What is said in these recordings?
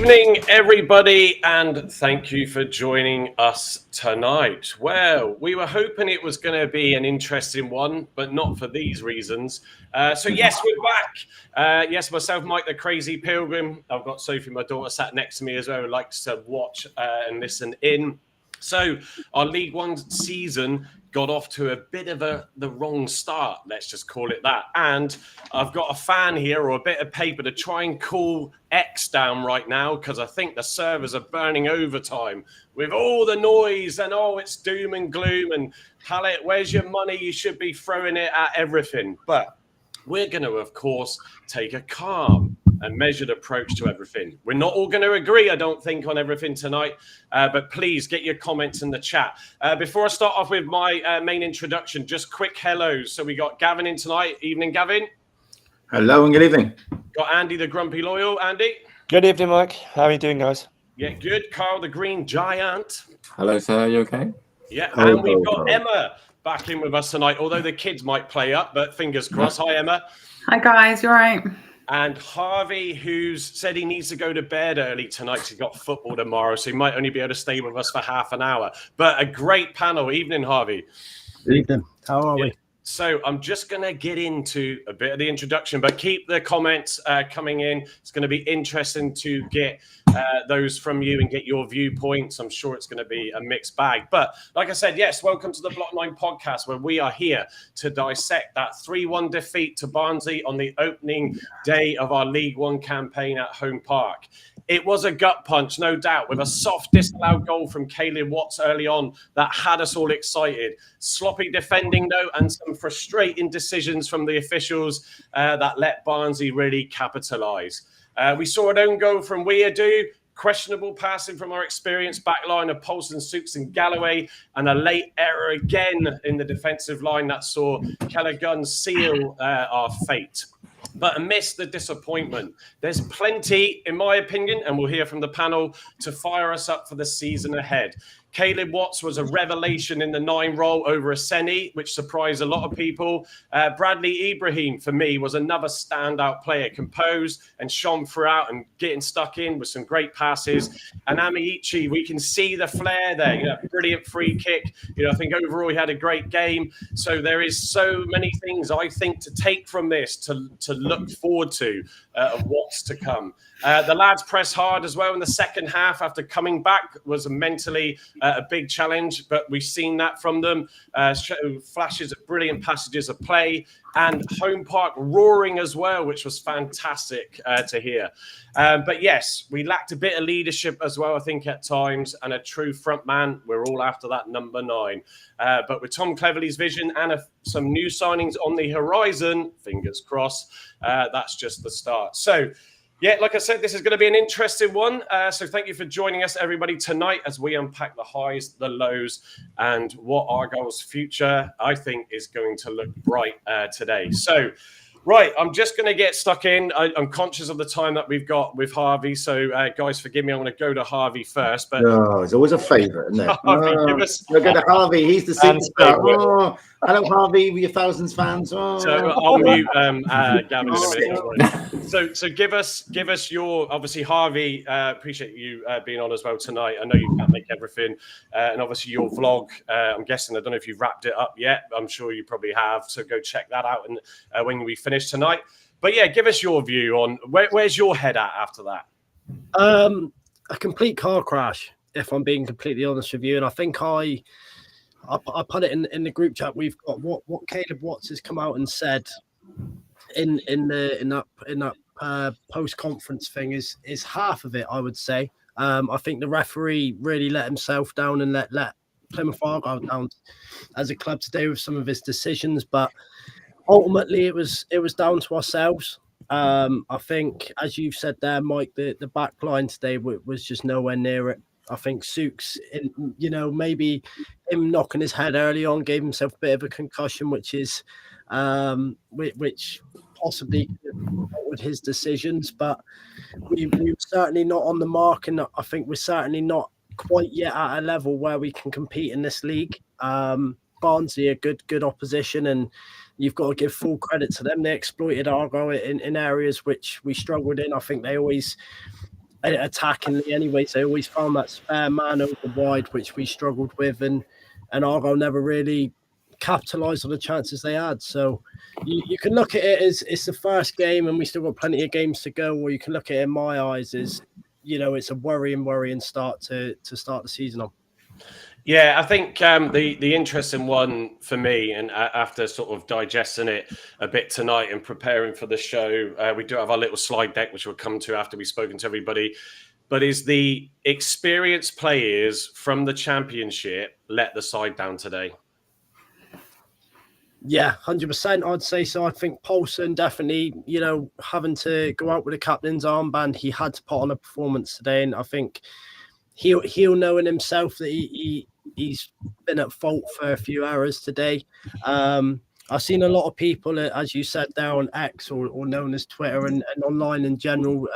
evening, everybody, and thank you for joining us tonight. Well, we were hoping it was going to be an interesting one, but not for these reasons. So yes, we're back. Yes, myself, Mike, the Crazy Pilgrim. I've got Sophie, my daughter, sat next to me as well, who likes to watch and listen in. So our League One season got off to a bit of the wrong start, let's just call it that. And I've got a fan here or a bit of paper to try and cool X down right now because I think the servers are burning overtime with all the noise and, oh, it's doom and gloom and, Pallet, where's your money? You should be throwing it at everything. But we're going to, of course, take a calm and measured approach to everything. We're not all going to agree, I don't think, on everything tonight, but please get your comments in the chat. Before I start off with my main introduction, just quick hellos. So we got Gavin in tonight. Evening, Gavin. Hello and good evening. Got Andy, the Grumpy Loyal. Andy. Good evening, Mike. How are you doing, guys? Yeah, good. Carl, the Green Giant. Hello, sir. Are you okay? Yeah, and we've got Emma back in with us tonight, although the kids might play up, but fingers crossed. Hi, Emma. Hi, guys. You all right? And Harvey, who's said he needs to go to bed early tonight because he's got football tomorrow, so he might only be able to stay with us for half an hour. But a great panel. Evening, Harvey. Good evening. How are we? So I'm just going to get into a bit of the introduction, but keep the comments coming in. It's going to be interesting to get those from you and get your viewpoints. I'm sure it's going to be a mixed bag. But like I said, yes, welcome to the Block 9 podcast, where we are here to dissect that 3-1 defeat to Barnsley on the opening day of our League One campaign at Home Park. It was a gut punch, no doubt, with a soft disallowed goal from Caleb Watts early on that had us all excited. Sloppy defending, though, and some frustrating decisions from the officials that let Barnsley really capitalise. We saw an own goal from Weirdo, questionable passing from our experienced back line of Polson, Sukes and Galloway, and a late error again in the defensive line that saw Callaghan seal our fate. But amidst the disappointment, there's plenty, in my opinion, and we'll hear from the panel, to fire us up for the season ahead. Caleb Watts was a revelation in the 9 role over Aseni, which surprised a lot of people. Bradley Ibrahim, for me, was another standout player, composed and shone throughout and getting stuck in with some great passes. And Amiichi, we can see the flair there. Brilliant free kick. I think overall he had a great game. So there is so many things, I think, to take from this, to look forward to of what's to come. The lads pressed hard as well in the second half after coming back. Was mentally a big challenge, but we've seen that from them. Flashes of brilliant passages of play and Home Park roaring as well, which was fantastic to hear. But yes, we lacked a bit of leadership as well, I think, at times, and a true front man. We're all after that number 9. But with Tom Cleverley's vision and some new signings on the horizon, fingers crossed, that's just the start. So, yeah, like I said, this is going to be an interesting one. So thank you for joining us, everybody, tonight as we unpack the highs, the lows, and what Argyle's future, I think, is going to look bright today. So, right, I'm just going to get stuck in. I'm conscious of the time that we've got with Harvey. So, guys, forgive me. I'm going to go to Harvey first. But it's always a favourite, isn't it? Harvey, give us... Look at Harvey. He's the superstar. Hello, Harvey, with your thousands fans. So I'll mute Gavin in a minute. So give us your, obviously, Harvey, appreciate you being on as well tonight. I know you can't make everything. And obviously your vlog, I'm guessing, I don't know if you've wrapped it up yet. I'm sure you probably have. So go check that out and when we finish tonight. But yeah, give us your view on where's your head at after that? A complete car crash, if I'm being completely honest with you. And I think I put it in the group chat. We've got what Caleb Watts has come out and said in that post conference thing is half of it, I would say. I think the referee really let himself down and let Plymouth Argyle down as a club today with some of his decisions, but ultimately it was down to ourselves. I think, as you've said there, Mike, the back line today was just nowhere near it. I think Sukes, maybe him knocking his head early on gave himself a bit of a concussion, which possibly with his decisions. But we were certainly not on the mark, and I think we're certainly not quite yet at a level where we can compete in this league. Barnsley are good opposition, and you've got to give full credit to them. They exploited Argyle in areas which we struggled in. I think they always attackingly anyway. So they always found that spare man over wide, which we struggled with, and Argyle never really capitalised on the chances they had. So you can look at it as it's the first game and we still got plenty of games to go, or you can look at it in my eyes as, it's a worrying start to start the season on. Yeah, I think the interesting one for me, and after sort of digesting it a bit tonight and preparing for the show, we do have our little slide deck, which we'll come to after we've spoken to everybody, but is the experienced players from the Championship let the side down today? Yeah, 100%. I'd say so. I think Bolton definitely, having to go out with the captain's armband, he had to put on a performance today, and I think he'll know in himself that he's been at fault for a few errors today. I've seen a lot of people, as you said, there on X or known as Twitter and online in general,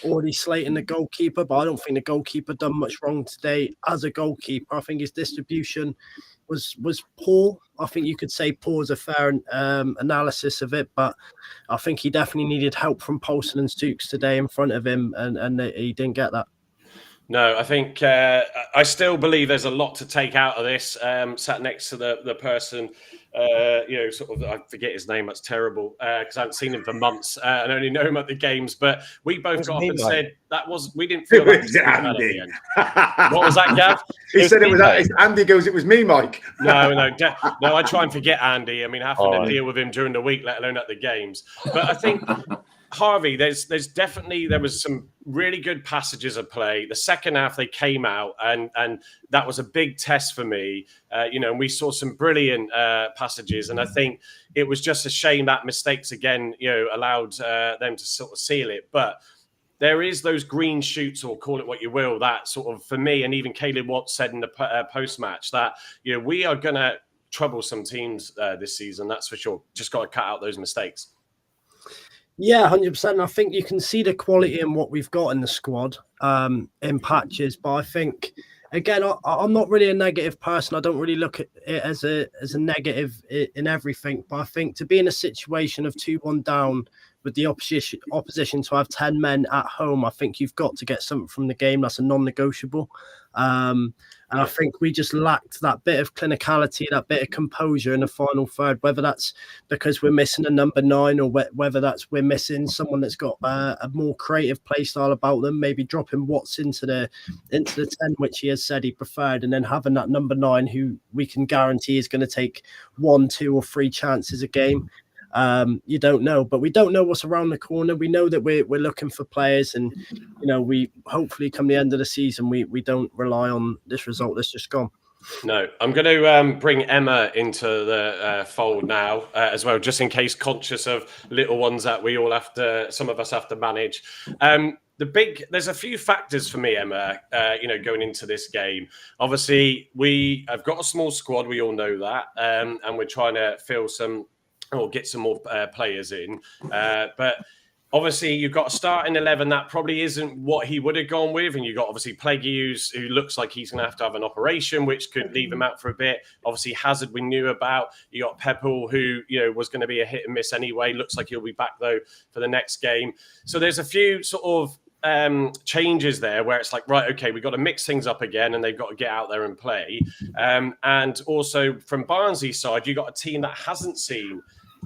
already slating the goalkeeper, but I don't think the goalkeeper done much wrong today as a goalkeeper. I think his distribution was poor. I think you could say poor is a fair analysis of it, but I think he definitely needed help from Bolton and Stooks today in front of him, and he didn't get that. No, I think I still believe there's a lot to take out of this. Sat next to the person, I forget his name. That's terrible because I haven't seen him for months and only know him at the games. But we both got up and said we didn't feel that was Andy. What was that, Gav? He said it was Andy. Goes, it was me, Mike. No. I try and forget Andy. I mean, having to deal with him during the week, let alone at the games. But I think. Harvey, there was some really good passages of play. The second half they came out and that was a big test for me. And we saw some brilliant passages, and I think it was just a shame that mistakes again, allowed them to sort of seal it. But there is those green shoots, or call it what you will, that sort of for me, and even Caleb Watts said in the post match that we are going to trouble some teams this season. That's for sure. Just got to cut out those mistakes. Yeah, 100%. I think you can see the quality in what we've got in the squad in patches. But I think, again, I'm not really a negative person. I don't really look at it as a negative in everything. But I think to be in a situation of 2-1 down with the opposition to have 10 men at home, I think you've got to get something from the game. That's a non-negotiable. And I think we just lacked that bit of clinicality, that bit of composure in the final third, whether that's because we're missing a number 9 or whether that's we're missing someone that's got a more creative play style about them, maybe dropping Watts into the 10, which he has said he preferred, and then having that number 9 who we can guarantee is going to take 1, 2 or 3 chances a game. You don't know, but we don't know what's around the corner. We know that we're looking for players, and we hopefully come the end of the season we don't rely on this result that's just gone. No, I'm going to bring Emma into the fold now as well, just in case, conscious of little ones that we all some of us have to manage. There's a few factors for me, Emma, going into this game. Obviously, we have got a small squad. We all know that. And we're trying to fill some or get some more players in. But obviously, you've got a starting 11 that probably isn't what he would have gone with. And you've got obviously Plagueis, who looks like he's going to have an operation, which could leave him out for a bit. Obviously, Hazard, we knew about. You got Pepple, who was going to be a hit and miss anyway. Looks like he'll be back, though, for the next game. So there's a few sort of changes there where it's like, right, okay, we've got to mix things up again, and they've got to get out there and play. And also from Barnsley's side, you've got a team that hasn't seen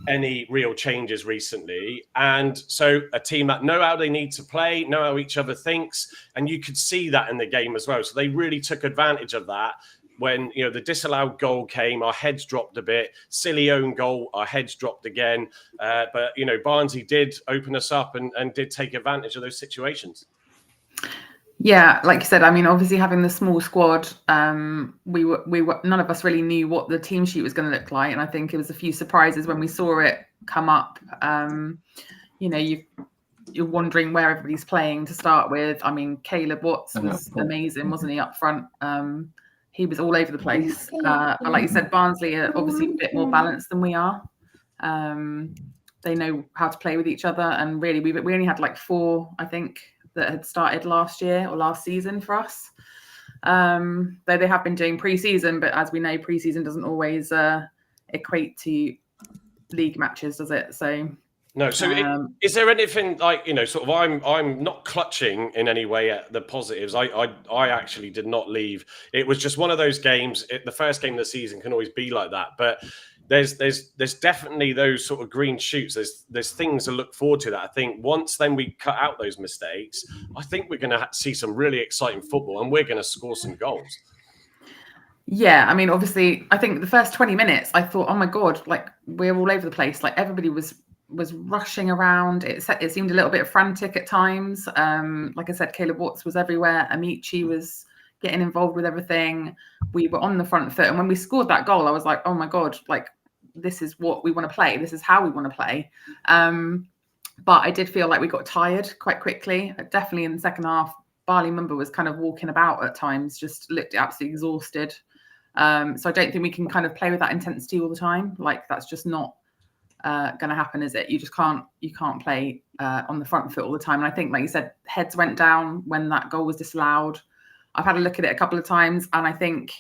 any real changes recently, and so a team that know how they need to play, know how each other thinks, and you could see that in the game as well. So they really took advantage of that. When the disallowed goal came, our heads dropped a bit. Silly own goal, our heads dropped again. But Barnsley did open us up and did take advantage of those situations. Yeah, like you said, I mean, obviously having the small squad, we were none of us really knew what the team sheet was going to look like, and I think it was a few surprises when we saw it come up. You're wondering where everybody's playing to start with. I mean, Caleb Watts was amazing, wasn't he, up front? He was all over the place. But like you said, Barnsley are obviously a bit more balanced than we are. They know how to play with each other, and really, we only had like 4, I think, that had started last year or last season for us. Though they have been doing pre-season, but as we know, pre-season doesn't always equate to league matches, does it? So No. So, is there anything like, sort of? I'm not clutching in any way at the positives. I actually did not leave. It was just one of those games. The first game of the season can always be like that, but there's definitely those sort of green shoots. There's things to look forward to. That I think once then we cut out those mistakes, I think we're going to see some really exciting football, and we're going to score some goals. Yeah, I mean, obviously, I think the first 20 minutes, I thought, oh my God, like we're all over the place. Like everybody was rushing around. It seemed a little bit frantic at times. Like I said, Caleb Watts was everywhere. Amici was getting involved with everything. We were on the front foot. And when we scored that goal, I was like, oh my God, like this is what we want to play. This is how we want to play. But I did feel like we got tired quite quickly. Definitely in the second half, Barley Mumba was kind of walking about at times, just looked absolutely exhausted. So I don't think we can kind of play with that intensity all the time. Like that's just not going to happen, is it? You can't play on the front foot all the time. And I think, like you said, heads went down when that goal was disallowed. I've had a look at it a couple of times, and I think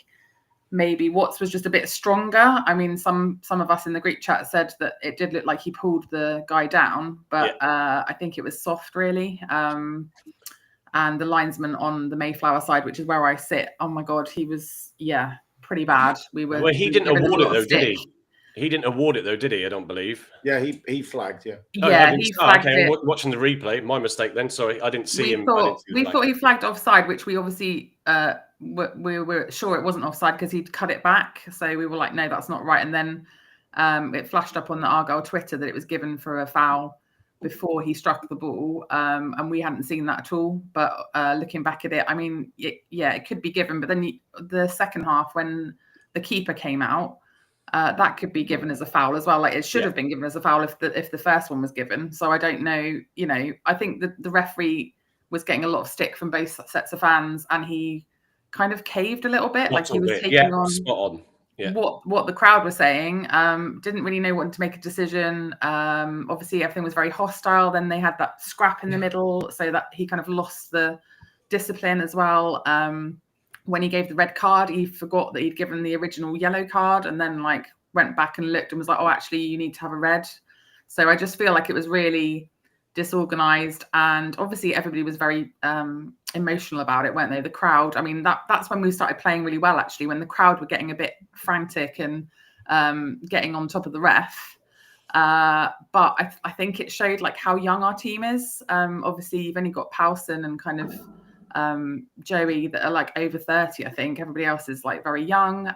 maybe Watts was just a bit stronger. I mean, some of us in the group chat said that it did look like he pulled the guy down, but I think it was soft, really. And the linesman on the Mayflower side, which is where I sit, oh my God, he was, pretty bad. Well, he didn't award it though, did he? He didn't award it though, did he? I don't believe. Yeah, he flagged. Yeah. He flagged it. I'm watching the replay. My mistake then. Sorry, I didn't see him. We thought he flagged offside, which we obviously we were sure it wasn't offside because he'd cut it back. So we were like, no, that's not right. And then it flashed up on the Argyle Twitter that it was given for a foul before he struck the ball, and we hadn't seen that at all. But looking back at it, I mean, it could be given. But then the second half, when the keeper came out, that could be given as a foul as well. Like it should have been given as a foul if the first one was given. So I don't know. I think the referee was getting a lot of stick from both sets of fans, and he kind of caved a little bit. Like he was taking on spot on. Yeah. What the crowd was saying, didn't really know when to make a decision. Obviously, everything was very hostile. Then they had that scrap in the middle, so that he kind of lost the discipline as well. When he gave the red card, he forgot that he'd given the original yellow card, and then like went back and looked and was like, "Oh, actually, you need to have a red." So I just feel like it was really disorganized, and obviously everybody was very emotional about it, weren't they? The crowd. I mean, that's when we started playing really well, actually, when the crowd were getting a bit frantic and getting on top of the ref. But I think it showed like how young our team is. Obviously, you've only got Powson and kind of Joey that are like over 30. I think everybody else is like very young,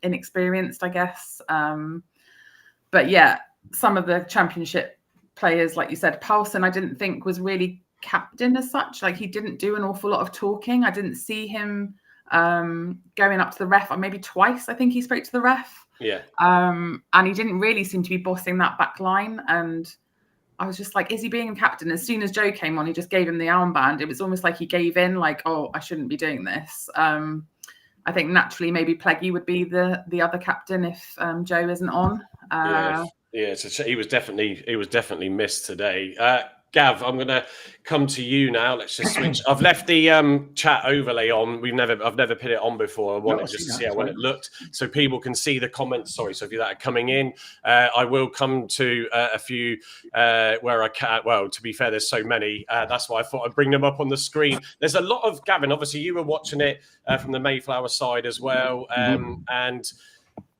inexperienced, I guess. But yeah, some of the championship players, like you said, Powson, I didn't think was really captain as such. Like he didn't do an awful lot of talking. I didn't see him going up to the ref. Maybe twice I think he spoke to the ref. Yeah. And he didn't really seem to be bossing that back line. And I was just like, is he being a captain? As soon as Joe came on, he just gave him the armband. It was almost like he gave in, like, oh, I shouldn't be doing this. I think naturally maybe Pleggy would be the other captain if Joe isn't on. So he was definitely missed today. Gav, I'm going to come to you now. Let's just switch. I've left the chat overlay on. I've never put it on before. I wanted just to see how it looked, so people can see the comments. Sorry, so if that are coming in, I will come to a few where I can. Well, to be fair, there's so many. That's why I thought I'd bring them up on the screen. There's a lot of Gavin. Obviously, you were watching it from the Mayflower side as well, and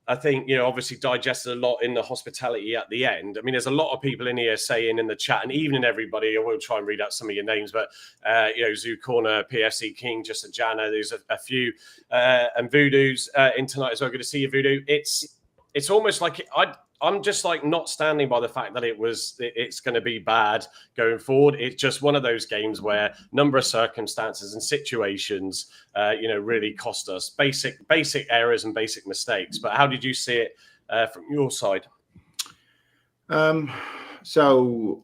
I think, obviously digested a lot in the hospitality at the end. I mean, there's a lot of people in here saying in the chat, and even in everybody, I will try and read out some of your names, but, Zoo Corner, PFC King, just a Jana, there's a few, and Voodoo's in tonight as well. Good to see you, Voodoo. It's almost like I'm just like not standing by the fact that it's going to be bad going forward. It's just one of those games where number of circumstances and situations, really cost us basic errors and basic mistakes. But how did you see it from your side? So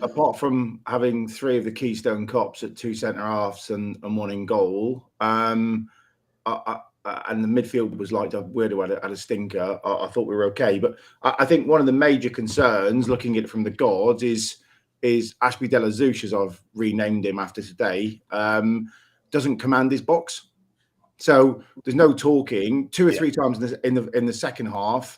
apart from having three of the Keystone Cops at two centre halves and one in goal, and the midfield was like Weirdo had a stinker. I thought we were okay, but I think one of the major concerns, looking at it from the gods, is Ashby De La Zouche, as I've renamed him after today, doesn't command his box. So there's no talking. Two or three times in the second half,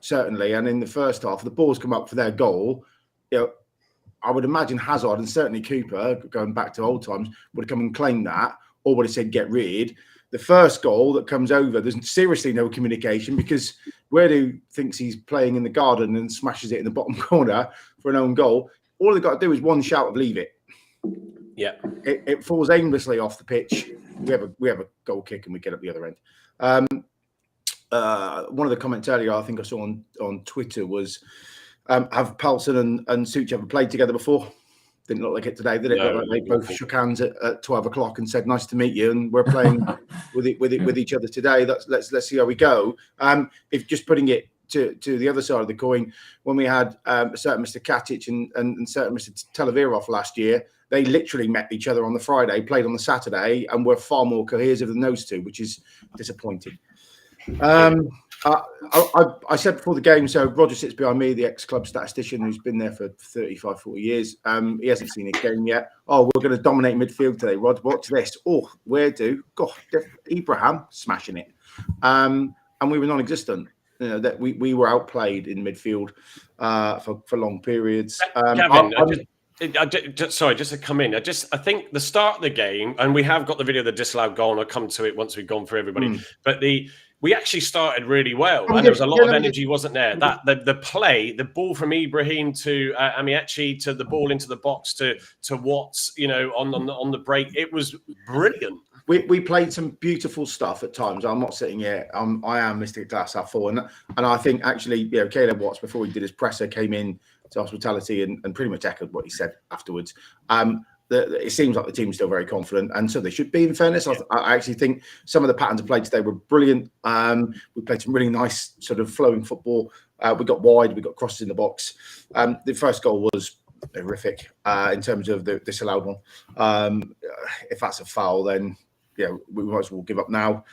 certainly, and in the first half, the balls come up for their goal. I would imagine Hazard and certainly Cooper, going back to old times, would have come and claimed that, or would have said get rid. The first goal that comes over, there's seriously no communication because Werdu thinks he's playing in the garden and smashes it in the bottom corner for an own goal. All they've got to do is one shout of leave it. Yeah, it falls aimlessly off the pitch. We have a goal kick and we get up the other end. One of the comments earlier, I think I saw on Twitter was, have Paulson and Such ever played together before? Didn't look like it today, did it? No. They both shook hands at 12 o'clock and said, "Nice to meet you." And we're playing with each other today. Let's see how we go. If just putting it to the other side of the coin, when we had a certain Mr. Katic and certain Mr. Televirov last year, they literally met each other on the Friday, played on the Saturday, and were far more cohesive than those two, which is disappointing. I said before the game, so Roger sits behind me, the ex-club statistician who's been there for 35, 40 years. He hasn't seen a game yet. Oh, we're going to dominate midfield today, Rod. Watch this. Oh, Werdu. God, Ibrahim smashing it. And we were non-existent. That we were outplayed in midfield for long periods. Gavin, sorry, just to come in. I think the start of the game, and we have got the video of the disallowed goal, and I'll come to it once we've gone through everybody. But we actually started really well, and there was a lot of energy, wasn't there? That the play, the ball from Ibrahim to Amiachi, to the ball into the box to Watts, on the break, it was brilliant. We played some beautiful stuff at times. I'm not sitting here. I am Mr. Glass half full, and I think actually, Caleb Watts, before he did his presser, came in to hospitality and pretty much echoed what he said afterwards. It seems like the team's still very confident, and so they should be. In fairness, I actually think some of the patterns of play today were brilliant. We played some really nice sort of flowing football. We got wide, we got crosses in the box. The first goal was horrific in terms of the disallowed one. If that's a foul, then we might as well give up now.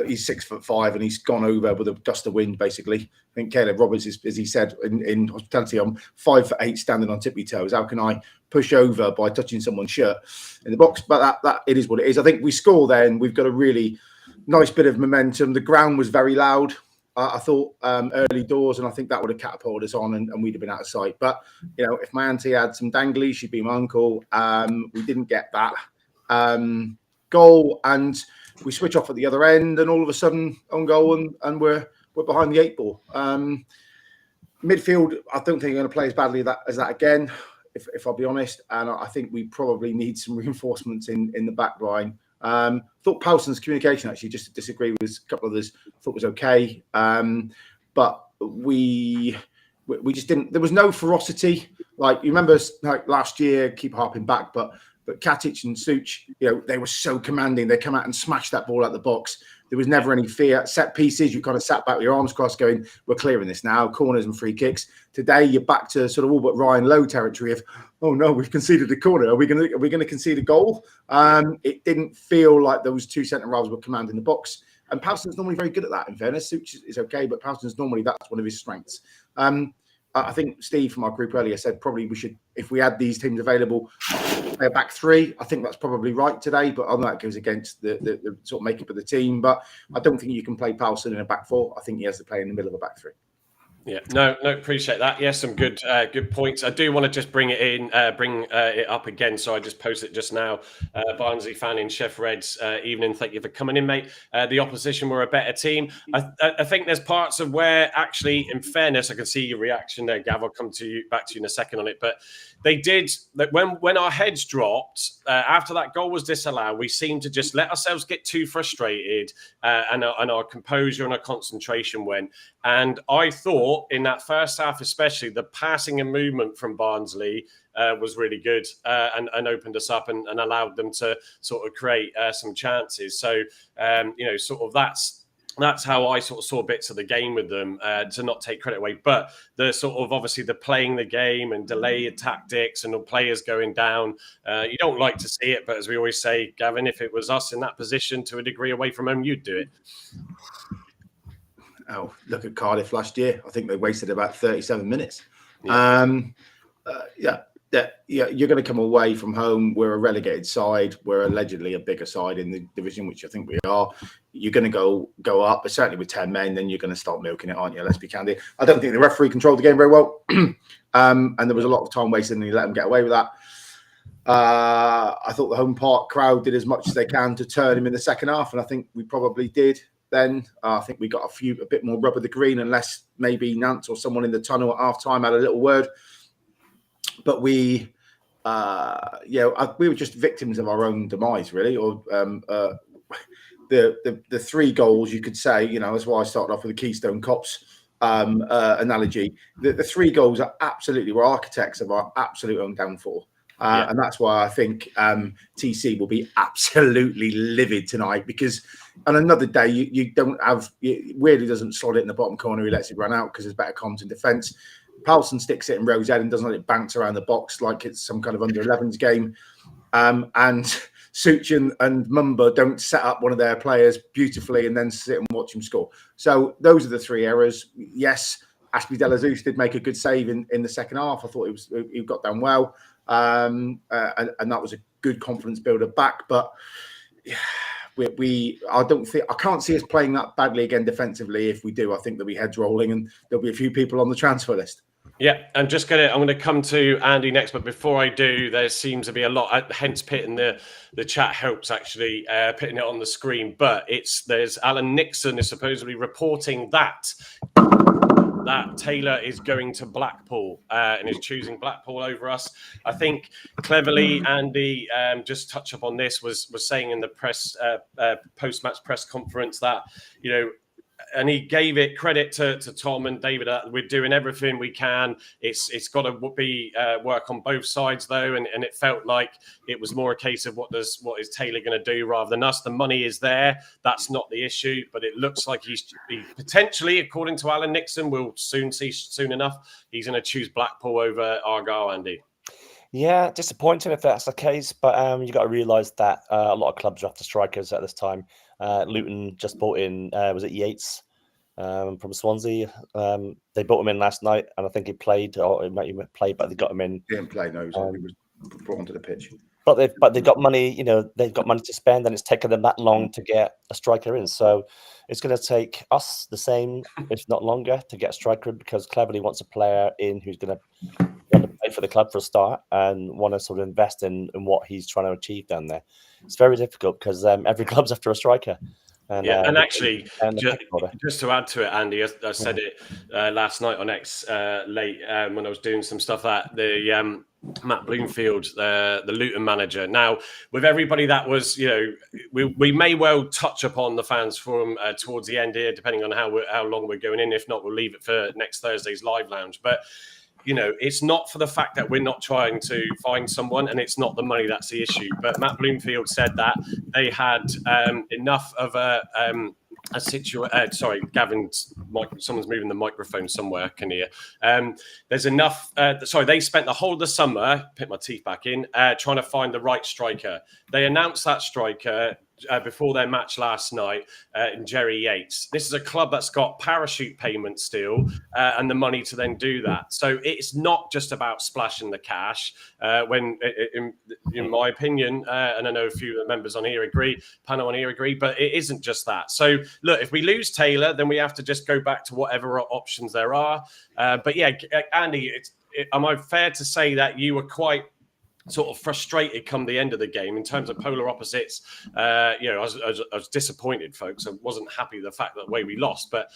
He's 6'5" and he's gone over with a gust of wind, basically. I think Caleb Roberts, as he said in hospitality, I'm 5'8" standing on tippy toes. How can I push over by touching someone's shirt in the box? But that it is what it is. I think we score then. We've got a really nice bit of momentum. The ground was very loud. I thought early doors, and I think that would have catapulted us on and we'd have been out of sight. But, if my auntie had some danglies, she'd be my uncle. We didn't get that goal, and we switch off at the other end, and all of a sudden on goal, and we're behind the 8 ball. Midfield, I don't think we're going to play as badly as that again, if I'll be honest. And I think we probably need some reinforcements in the back line. Thought Paulson's communication, actually, just to disagree with a couple of others, thought was okay. But we just didn't. There was no ferocity. Like, you remember, like last year, keep harping back, but Katic and Such, they were so commanding. They come out and smash that ball out the box. There was never any fear. Set pieces, you kind of sat back with your arms crossed going, we're clearing this now. Corners and free kicks. Today, you're back to sort of all but Ryan Lowe territory of, oh no, we've conceded a corner. Are we going to concede a goal? It didn't feel like those two centre-halves were commanding the box. And Paulson's normally very good at that, in fairness. Such is okay, but Paulson's normally, that's one of his strengths. I think Steve from our group earlier said probably we should, if we had these teams available, play a back three. I think that's probably right today, but on that goes against the sort of makeup of the team. But I don't think you can play Paulson in a back four. I think he has to play in the middle of a back three. Yeah, no, appreciate that. Yes, some good points. I do want to just bring it up again. So I just posted it just now. Barnsley fan in Chef Red's evening. Thank you for coming in, mate. The opposition were a better team. I think there's parts of where, actually, in fairness, I can see your reaction there, Gav. I'll come back to you in a second on it. But they did that when our heads dropped after that goal was disallowed. We seemed to just let ourselves get too frustrated, and our composure and our concentration went. And I thought, in that first half, especially, the passing and movement from Barnsley was really good and opened us up and allowed them to sort of create some chances. So, sort of that's how I sort of saw bits of the game with them, to not take credit away. But the sort of, obviously, the playing the game and delayed tactics and the players going down, you don't like to see it. But as we always say, Gavin, if it was us in that position to a degree away from home, you'd do it. Oh, look at Cardiff last year. I think they wasted about 37 minutes. that you're going to come away from home. We're a relegated side. We're allegedly a bigger side in the division, which I think we are. You're going to go up, but certainly with 10 men, then you're going to start milking it, aren't you? Let's be candid. I don't think the referee controlled the game very well. And there was a lot of time wasted and he let them get away with that. I thought the home park crowd did as much as they can to turn him in the second half. And I think we probably did then. I think we got a bit more rub of the green, unless maybe Nance or someone in the tunnel at half time had a little word. But we were just victims of our own demise, really. Or the 3 goals, you could say, that's why I started off with the Keystone Cops analogy. The 3 goals were architects of our absolute own downfall. And that's why I think TC will be absolutely livid tonight, because on another day, you don't have, weirdly doesn't slot it in the bottom corner. He lets it run out because there's better comms in defence. Palsson sticks it in Rose Head and doesn't let it bounce around the box like it's some kind of under-11s game. And Such and Mumba don't set up one of their players beautifully and then sit and watch him score. So those are the 3 errors. Yes, Ashby De La Zeus did make a good save in the second half. I thought he got done well. And that was a good confidence builder back. But I can't see us playing that badly again defensively. If we do, I think there'll be heads rolling and there'll be a few people on the transfer list. Yeah, I'm going to come to Andy next, but before I do, there seems to be a lot. Hence, pitting the chat helps actually putting it on the screen. But there's Alan Nixon is supposedly reporting that Taylor is going to Blackpool and is choosing Blackpool over us. I think cleverly Andy just touch up on this was saying in the press post-match press conference that and he gave it credit to Tom and David. We're doing everything we can. It's got to be work on both sides though, and it felt like it was more a case of what is Taylor going to do rather than us. The money is there. That's not the issue, but it looks like he potentially, according to Alan Nixon, we'll soon see soon enough, he's going to choose Blackpool over Argyle. Andy. Yeah, disappointing if that's the case, but you got to realise that a lot of clubs are after strikers at this time. Luton just bought in, was it Yates from Swansea? They bought him in last night, and I think he played, or he might even play, but they got him in. He didn't play, no, he was brought onto the pitch. But they've got money, they've got money to spend, and it's taken them that long to get a striker in. So it's going to take us the same, if not longer, to get a striker in, because Cleverly wants a player in who's going to play for the club for a start and want to sort of invest in what he's trying to achieve down there. It's very difficult because every club's after a striker. And actually, just to add to it, Andy, I said it last night on X late when I was doing some stuff at the Matt Bloomfield, the Luton manager. Now, with everybody that was, we may well touch upon the fans forum towards the end here, depending on how long we're going in. If not, we'll leave it for next Thursday's live lounge. But it's not for the fact that we're not trying to find someone, and it's not the money that's the issue. But Matt Bloomfield said that they had enough of a situation. Sorry, Gavin, someone's moving the microphone somewhere. I can hear. There's enough. They spent the whole of the summer, put my teeth back in, trying to find the right striker. They announced that striker before their match last night in Jerry Yates. This is a club that's got parachute payments still and the money to then do that. So it's not just about splashing the cash. When, in my opinion, and I know a few of the members on here agree, panel on here agree, but it isn't just that. So look, if we lose Taylor, then we have to just go back to whatever options there are. But yeah, Andy, am I fair to say that you were quite sort of frustrated come the end of the game in terms of polar opposites? I was disappointed, folks. I wasn't happy with the fact that the way we lost, but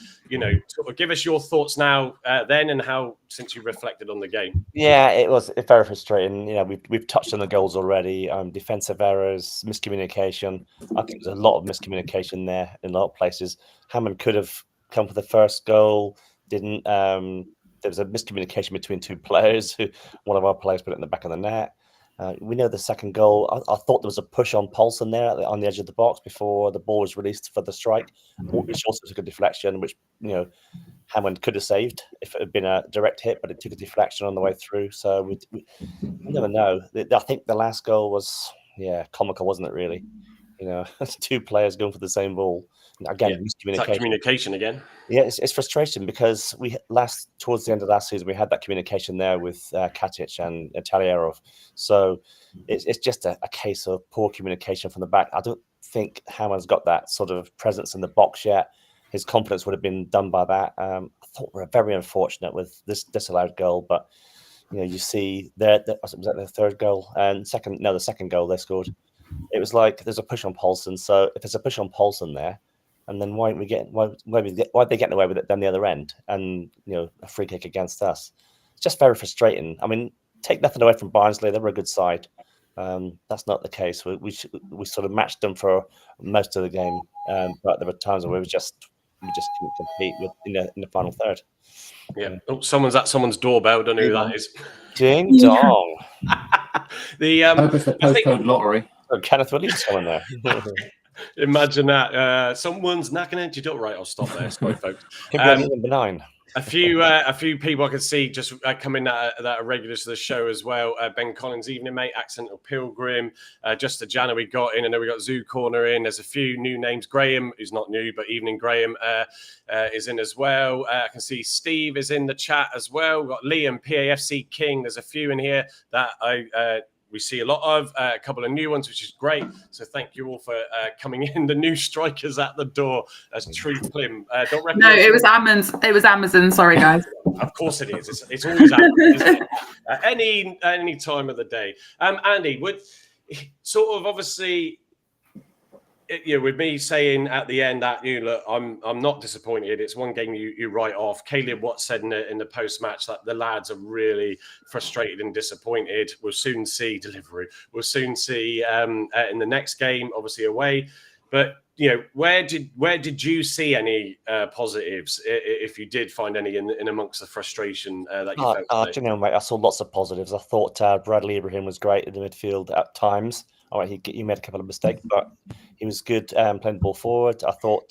sort of give us your thoughts now then, and how since you reflected on the game. Yeah, it was very frustrating. We've touched on the goals already. Defensive errors, miscommunication. I think there's a lot of miscommunication there in a lot of places. Hammond could have come for the first goal, didn't. There was a miscommunication between 2 players. One of our players put it in the back of the net. We know the second goal. I thought there was a push on Paulson there on the edge of the box before the ball was released for the strike, which also took a deflection, which Hammond could have saved if it had been a direct hit, but it took a deflection on the way through. So we never know. I think the last goal was comical, wasn't it? Really, You know, 2 players going for the same ball. Again, It's that communication again. Yeah, it's frustration because towards the end of last season we had that communication there with Katic and Tagliarov. So it's just a case of poor communication from the back. I don't think Hammond's got that sort of presence in the box yet. His confidence would have been done by that. I thought we were very unfortunate with this disallowed goal, but you know, you see was that the third goal and the second goal they scored. It was like there's a push on Paulson. So if there's a push on Paulson there, and then why are they getting away with it down the other end? And you know, a free kick against us. It's just very frustrating. I mean, take nothing away from Barnsley; they were a good side. That's not the case. We sort of matched them for most of the game, but there were times where we just couldn't compete in the final third. Yeah. Oh, someone's at someone's doorbell. Don't know who that is. Ding dong. I hope it's the postcode lottery. Oh, Kenneth Williams coming there. Imagine that. Someone's knocking at your door. Right, I'll stop there. Sorry, folks. Number 9. A few people I could see just coming that are regulars to the show as well. Ben Collins, evening mate. Accidental Pilgrim. Just a Jana we got in. I know we got Zoo Corner in. There's a few new names. Graham, who's not new, but Evening Graham is in as well. I can see Steve is in the chat as well. We've got Liam, PAFC King. There's a few in here that we see a lot of, a couple of new ones, which is great. So thank you all for coming in. The new strikers at the door as Truth Plim. Don't recognize. No, it was Amazon. It was Amazon. Sorry, guys. Of course it is. It's always Amazon, isn't it? Any time of the day. Andy, would sort of obviously, you know, with me saying at the end that look, I'm not disappointed. It's one game you write off. Caleb Watts said in the post match that the lads are really frustrated and disappointed. We'll soon see delivery. We'll soon see in the next game, obviously away. But you know, where did you see any positives, if you did find any in amongst the frustration that you felt? You know, mate, I saw lots of positives. I thought Bradley Ibrahim was great in the midfield at times. All right, he made a couple of mistakes, but he was good playing the ball forward. I thought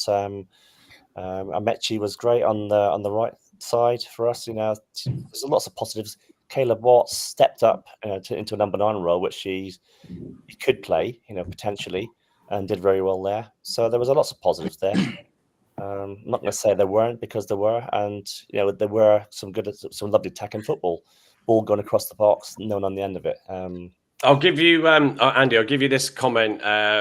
Amechi was great on the right side for us. You know, there's lots of positives. Caleb Watts stepped up into a number 9 role, which he could play, you know, potentially, and did very well there. So there was lots of positives there. I'm not going to say there weren't, because there were, and you know, there were some lovely attacking football, ball going across the box, no one on the end of it. I'll give you, Andy, I'll give you this comment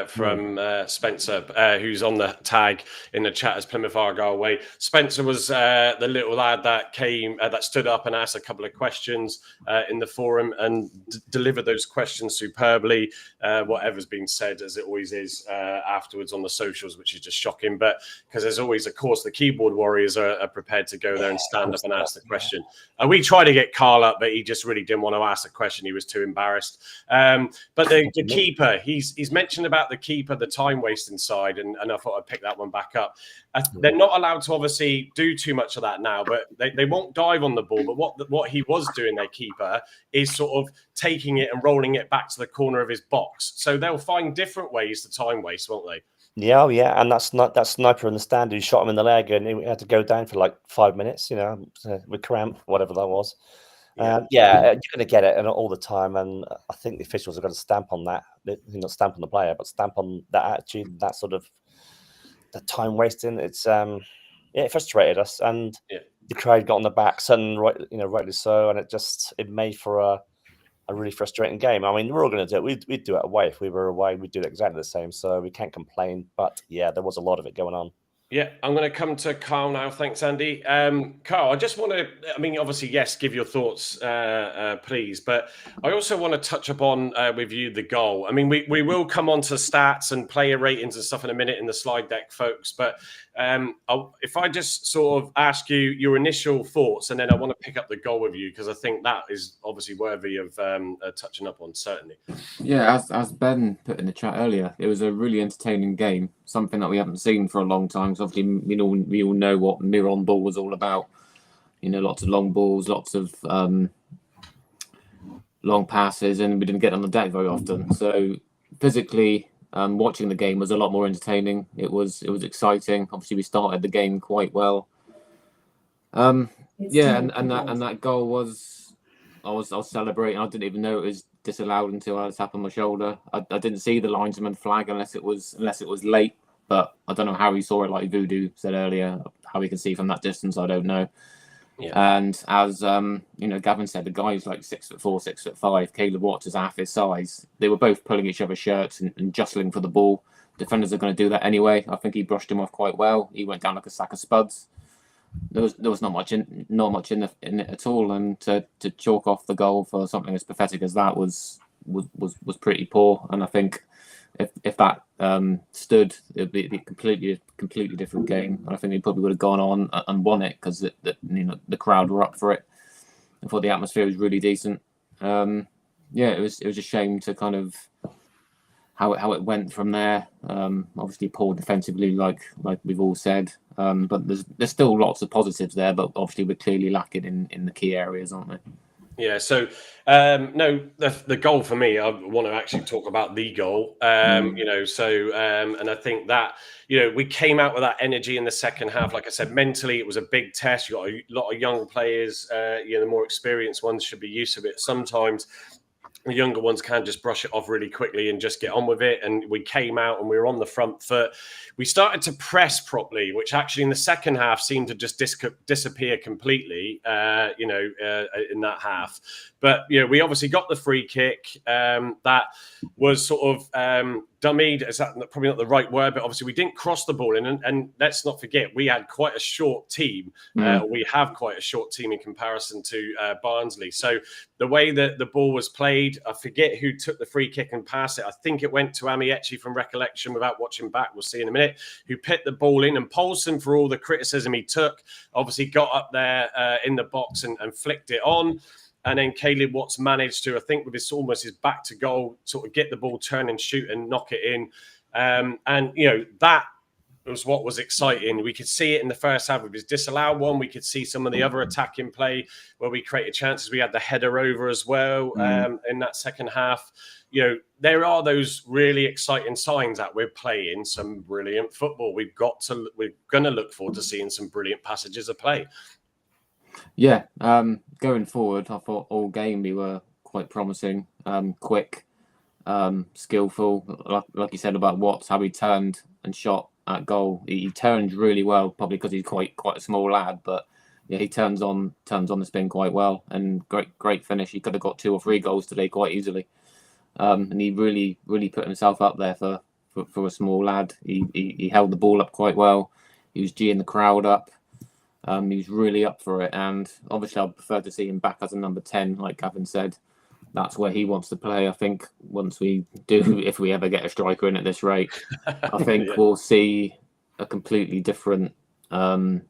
from Spencer, who's on the tag in the chat as Plymouth Argyle way. Spencer was the little lad that came, that stood up and asked a couple of questions in the forum and delivered those questions superbly. Whatever's been said, as it always is afterwards on the socials, which is just shocking. But because there's always, of course, the keyboard warriors are prepared to go there and stand up and ask the question. We tried to get Carl up, but he just really didn't want to ask the question. He was too embarrassed. But the keeper, he's mentioned about the keeper, the time wasting side, and I thought I'd pick that one back up. They're not allowed to obviously do too much of that now, but they won't dive on the ball. But what he was doing, their keeper, is sort of taking it and rolling it back to the corner of his box. So they'll find different ways to time waste, won't they? Yeah, and that's not that sniper in the stand who shot him in the leg, and he had to go down for like 5 minutes, you know, with cramp, whatever that was. You're going to get it all the time, and I think the officials have got to stamp on that. Not stamp on the player, but stamp on that attitude, that sort of the time wasting. It's it frustrated us, and the crowd got on the backs, and rightly so, and it made for a really frustrating game. I mean, we're all going to do it. We'd do it away if we were away. We'd do it exactly the same, so we can't complain. But yeah, there was a lot of it going on. Yeah, I'm going to come to Carl now. Thanks, Andy. Carl, I just want to, obviously, yes, give your thoughts, please. But I also want to touch upon with you the goal. I mean, we will come on to stats and player ratings and stuff in a minute in the slide deck, folks. But if I just sort of ask you your initial thoughts, and then I want to pick up the goal with you, because I think that is obviously worthy of touching up on, certainly. Yeah, as Ben put in the chat earlier, it was a really entertaining game, something that we haven't seen for a long time. Obviously, we all know what mirror-on ball was all about. You know, lots of long balls, lots of long passes, and we didn't get on the deck very often. So physically, watching the game was a lot more entertaining. It was exciting. Obviously, we started the game quite well. And that goal was, I was celebrating. I didn't even know it was disallowed until I had a tap on my shoulder. I didn't see the linesman flag unless it was late, but I don't know how he saw it. Like Voodoo said earlier, how he can see from that distance, I don't know. Yeah. And as Gavin said, the guy's like 6'4", 6'5". Caleb Watts is half his size. They were both pulling each other's shirts and jostling for the ball. Defenders are going to do that anyway. I think he brushed him off quite well. He went down like a sack of spuds. There was not much in it at all, and to chalk off the goal for something as pathetic as that was pretty poor. And I think if that stood, it'd be a completely different game. And I think he probably would have gone on and won it because the crowd were up for it. I thought the atmosphere was really decent. It was a shame to kind of how it went from there. Obviously poor defensively, like we've all said. But there's still lots of positives there, but obviously we're clearly lacking in the key areas, aren't we? Yeah, so the goal for me, I want to actually talk about the goal. And I think that we came out with that energy in the second half. Like I said, mentally it was a big test. You got a lot of young players. The more experienced ones should be used to it. Sometimes the younger ones can just brush it off really quickly and just get on with it. And we came out and we were on the front foot. We started to press properly, which actually in the second half seemed to just disappear completely, in that half. But, we obviously got the free kick that was sort of dummied. Is that probably not the right word? But obviously we didn't cross the ball in. And let's not forget, we had quite a short team. We have quite a short team in comparison to Barnsley. So the way that the ball was played, I forget who took the free kick and passed it. I think it went to Amiechi from recollection without watching back. We'll see in a minute. Who put the ball in, and Paulson, for all the criticism he took, obviously got up there in the box and flicked it on. And then Caleb Watts managed to, I think, with his back to goal, sort of get the ball, turn and shoot and knock it in. That was what was exciting. We could see it in the first half with his disallowed one. We could see some of the other attacking play where we created chances. We had the header over as well in that second half. There are those really exciting signs that we're playing some brilliant football. We're going to look forward to seeing some brilliant passages of play. Yeah, going forward, I thought all game we were quite promising, quick, skillful. Like you said about Watts, how he turned and shot at goal. He turned really well, probably because he's quite a small lad, but yeah, he turns on the spin quite well, and great finish. He could have got 2 or 3 goals today quite easily. And he really put himself up there for a small lad. He held the ball up quite well. He was G'ing the crowd up. He was really up for it. And obviously I'd prefer to see him back as a number 10, like Gavin said. That's where he wants to play. I think once we do, if we ever get a striker in at this rate, I think we'll see a completely different, what's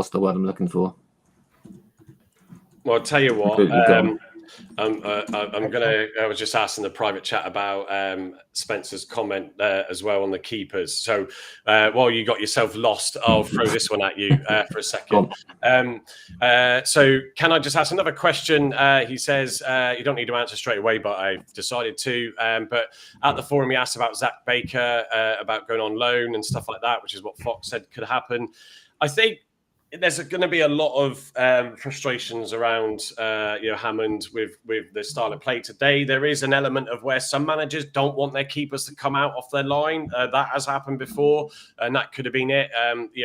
the word I'm looking for? Well, I'll tell you what, I was just asking the private chat about Spencer's comment there as well on the keepers. So while you got yourself lost, I'll throw this one at you for a second. So can I just ask another question? He says, you don't need to answer straight away, but I've decided to. But at the forum, he asked about Zach Baker, about going on loan and stuff like that, which is what Fox said could happen. I think there's going to be a lot of frustrations around Hammond with the style of play today. There is an element of where some managers don't want their keepers to come out off their line. That has happened before, and that could have been it.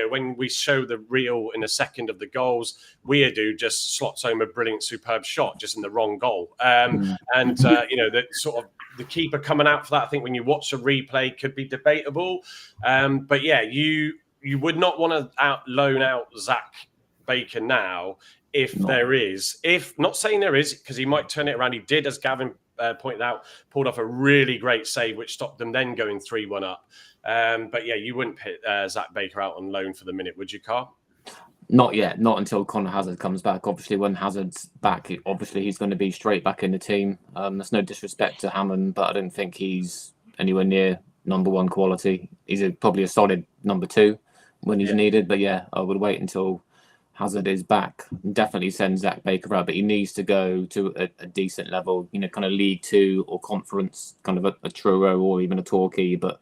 When we show the reel in a second of the goals, Weirdo just slots home a brilliant, superb shot just in the wrong goal. The sort of the keeper coming out for that, I think when you watch a replay could be debatable. But yeah, you would not want to loan out Zach Baker now if not saying there is, because he might turn it around. He did, as Gavin pointed out, pulled off a really great save, which stopped them then going 3-1 up. But yeah, you wouldn't put Zach Baker out on loan for the minute, would you, Carl? Not yet, not until Conor Hazard comes back. Obviously, when Hazard's back, he's going to be straight back in the team. There's no disrespect to Hammond, but I don't think he's anywhere near number 1 quality. He's probably a solid number 2 when he's needed. But yeah, I would wait until Hazard is back. Definitely send Zach Baker out, but he needs to go to a decent level, kind of League 2 or Conference, kind of a Truro or even a Torquay. But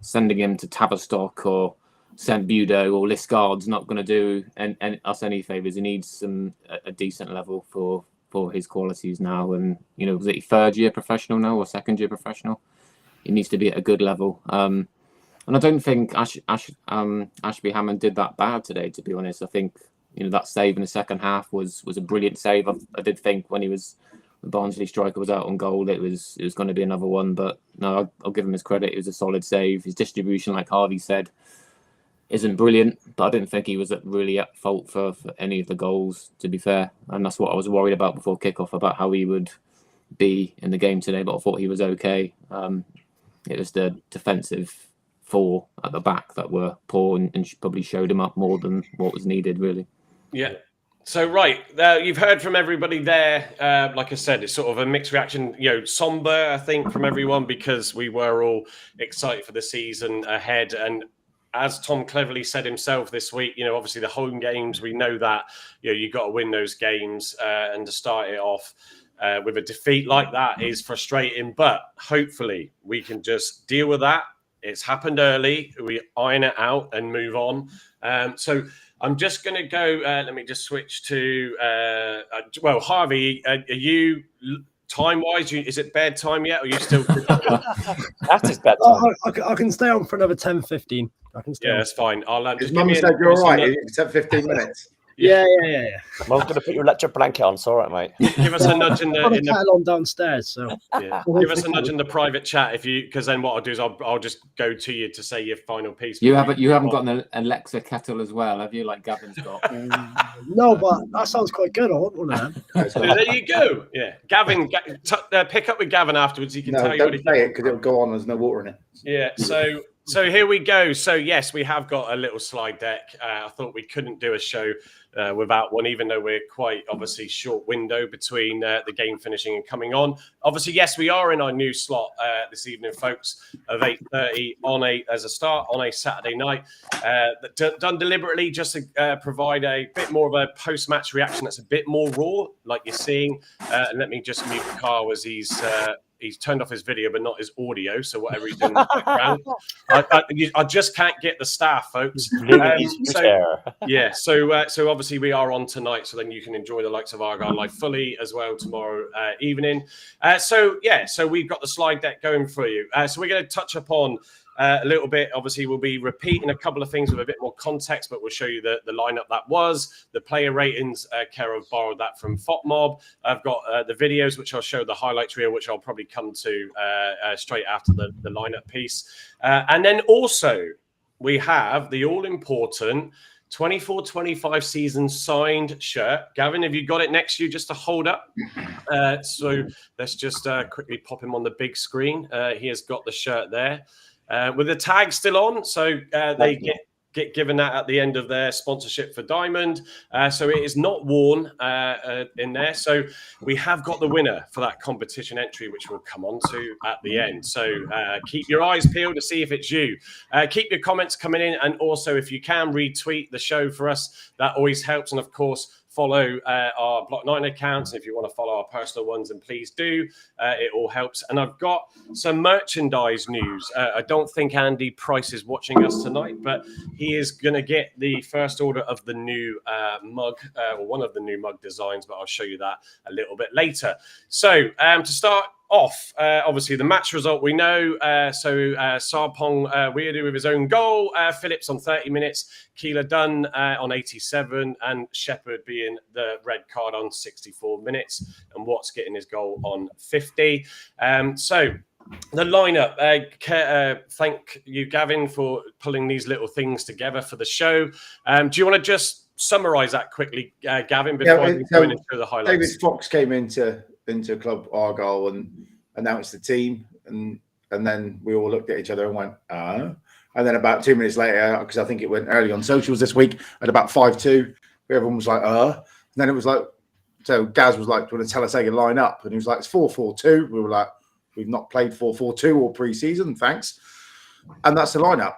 sending him to Tavistock or St Budo or Liscard's not going to do us any favours. He needs a decent level for for his qualities now. And was he third year professional now or second year professional? He needs to be at a good level. And I don't think Ashby Hammond did that bad today, to be honest. I think that save in the second half was a brilliant save. I did think when the Barnsley striker was out on goal, it was going to be another one. But no, I'll give him his credit. It was a solid save. His distribution, like Harvey said, isn't brilliant, but I didn't think he was really at fault for any of the goals, to be fair. And that's what I was worried about before kickoff, about how he would be in the game today. But I thought he was okay. It was the defensive four at the back that were poor and probably showed him up more than what was needed, really. Yeah. So, right, you've heard from everybody there. Like I said, it's sort of a mixed reaction, somber, I think, from everyone, because we were all excited for the season ahead. And as Tom cleverly said himself this week, obviously the home games, we know that, you've got to win those games, and to start it off with a defeat like that is frustrating. But hopefully we can just deal with that. It's happened early. We iron it out and move on. So I'm just going to go. Let me just switch to. Harvey, are you time-wise? Is it bedtime yet? Or are you still? That is bedtime. I can stay on for another 10, 15. I can stay. Yeah, that's fine. I'll just. Mum said you're all right. It's 15 minutes. Yeah. Mum's going to put your electric blanket on. It's all right, mate. Give us a nudge in I've got a the kettle on downstairs, so yeah. Give us a nudge in the private chat because then what I'll do is I'll just go to you to say your final piece. You haven't got an Alexa kettle as well, have you? Like Gavin's got. No, but that sounds quite good. I want one of them. So there you go. Yeah, Gavin, pick up with Gavin afterwards. He can tell you what he say it because it'll go on. There's no water in it. Yeah. So here we go. So yes, we have got a little slide deck. I thought we couldn't do a show without one, even though we're quite obviously short window between the game finishing and coming on. Obviously, yes, we are in our new slot this evening, folks, of 8:30 as a start on a Saturday night. Done deliberately just to provide a bit more of a post-match reaction that's a bit more raw, like you're seeing. And let me just mute Carl as he's turned off his video, but not his audio. So whatever he's doing in the background, I just can't get the staff, folks. So obviously we are on tonight, so then you can enjoy the likes of Argyle live fully as well tomorrow evening. So we've got the slide deck going for you. So we're going to touch upon a little bit. Obviously, we'll be repeating a couple of things with a bit more context, but we'll show you the lineup that was, the player ratings. Care of borrowed that from FOTMob. I've got the videos, which I'll show the highlights reel, which I'll probably come to straight after the lineup piece. And then also, we have the all-important 24-25 season signed shirt. Gavin, have you got it next to you just to hold up? So let's just quickly pop him on the big screen. He has got the shirt there. With the tag still on, so they get given that at the end of their sponsorship for Diamond. So it is not worn in there. So we have got the winner for that competition entry, which we'll come on to at the end. So keep your eyes peeled to see if it's you. Keep your comments coming in. And also, if you can retweet the show for us, that always helps. And of course, follow our Block 9 accounts. And if you want to follow our personal ones, then please do. It all helps. And I've got some merchandise news. I don't think Andy Price is watching us tonight, but he is going to get the first order of the new mug, or one of the new mug designs, but I'll show you that a little bit later. So to start off, obviously the match result we know. Sarpong Weirdo with his own goal, Phillips on 30 minutes, Keeler Dunn on 87, and Shepherd being the red card on 64 minutes, and Watts getting his goal on 50. So the lineup, thank you, Gavin, for pulling these little things together for the show. Do you want to just summarise that quickly, Gavin, before I go into the highlights? David Fox came into Club Argyle and announced the team, and then we all looked at each other and went, and then about 2 minutes later, because I think it went early on socials this week, at about 5-2, everyone was like, and then it was like, so Gaz was like, do you want to tell us how you line up? And he was like, it's 4-4-2. We were like, we've not played 4-4-2 all pre-season, thanks. And that's the lineup.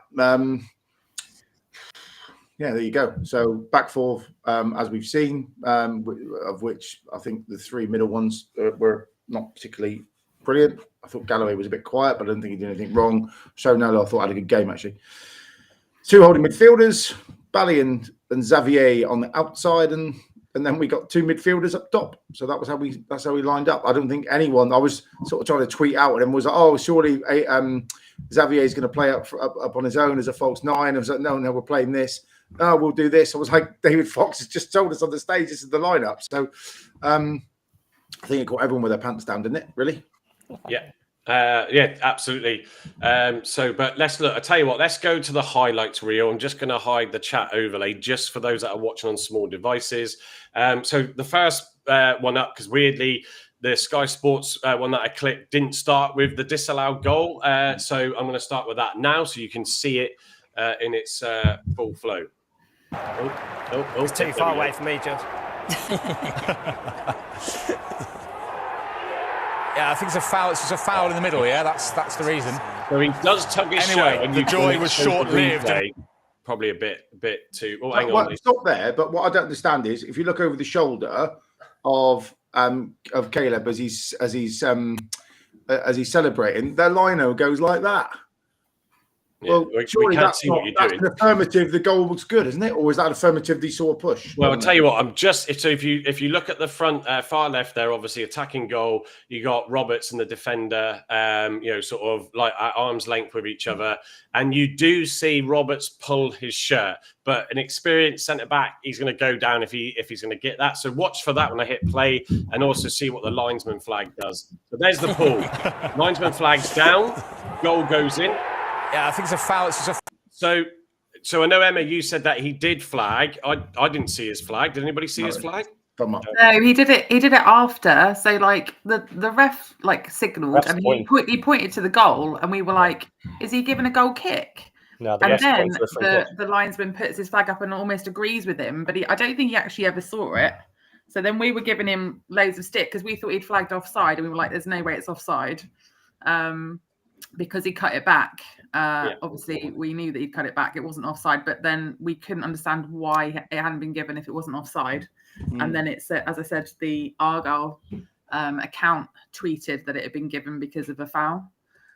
Yeah, there you go. So back four, as we've seen, of which I think the three middle ones were not particularly brilliant. I thought Galloway was a bit quiet, but I don't think he did anything wrong. Shonello, I thought, had a good game, actually. Two holding midfielders, Bally and Xavier on the outside, and and then we got 2 midfielders up top. So that's how we lined up. I don't think anyone. I was sort of trying to tweet out at him was like, oh, surely Xavier's going to play up on his own as a false 9. I was like, no, we're playing this. Oh, we'll do this. I was like, David Fox has just told us on the stage this is the lineup. So I think it caught everyone with their pants down, didn't it? Really? Yeah. Yeah, absolutely. But let's look. I tell you what, let's go to the highlights reel. I'm just going to hide the chat overlay just for those that are watching on small devices. So the first one up, because weirdly, the Sky Sports one that I clicked didn't start with the disallowed goal. So I'm going to start with that now so you can see it in its full flow. It's too far away for me, Josh. Yeah, I think it's a foul. It's just a foul in the middle. Yeah, that's the reason. So he does tug his shirt. And the joy was short-lived. Probably a bit too. Oh, hang on. Stop there. But what I don't understand is if you look over the shoulder of Caleb as he's celebrating, their lino goes like that. Yeah, well, surely that's an affirmative. The goal was good, isn't it? Or is that affirmative? They saw a push. Well, I'll tell you what. If you look at the front far left there, obviously attacking goal. You got Roberts and the defender, sort of like at arm's length with each other, and you do see Roberts pull his shirt. But an experienced centre back, he's going to go down if he's going to get that. So watch for that when I hit play, and also see what the linesman flag does. So there's the pull. Linesman flag's down. Goal goes in. Yeah, I think it's a foul. It's just So I know, Emma, you said that he did flag. I didn't see his flag. Did anybody see his flag? Come on. No, he did it. He did it after. So like the ref signalled, and he pointed to the goal, and we were like, "Is he giving a goal kick?" No, and then the linesman puts his flag up and almost agrees with him, but I don't think he actually ever saw it. So then we were giving him loads of stick because we thought he'd flagged offside, and we were like, "There's no way it's offside," because he cut it back. Obviously, we knew that he'd cut it back. It wasn't offside, but then we couldn't understand why it hadn't been given if it wasn't offside. And then it's, as I said, the Argyle account tweeted that it had been given because of a foul.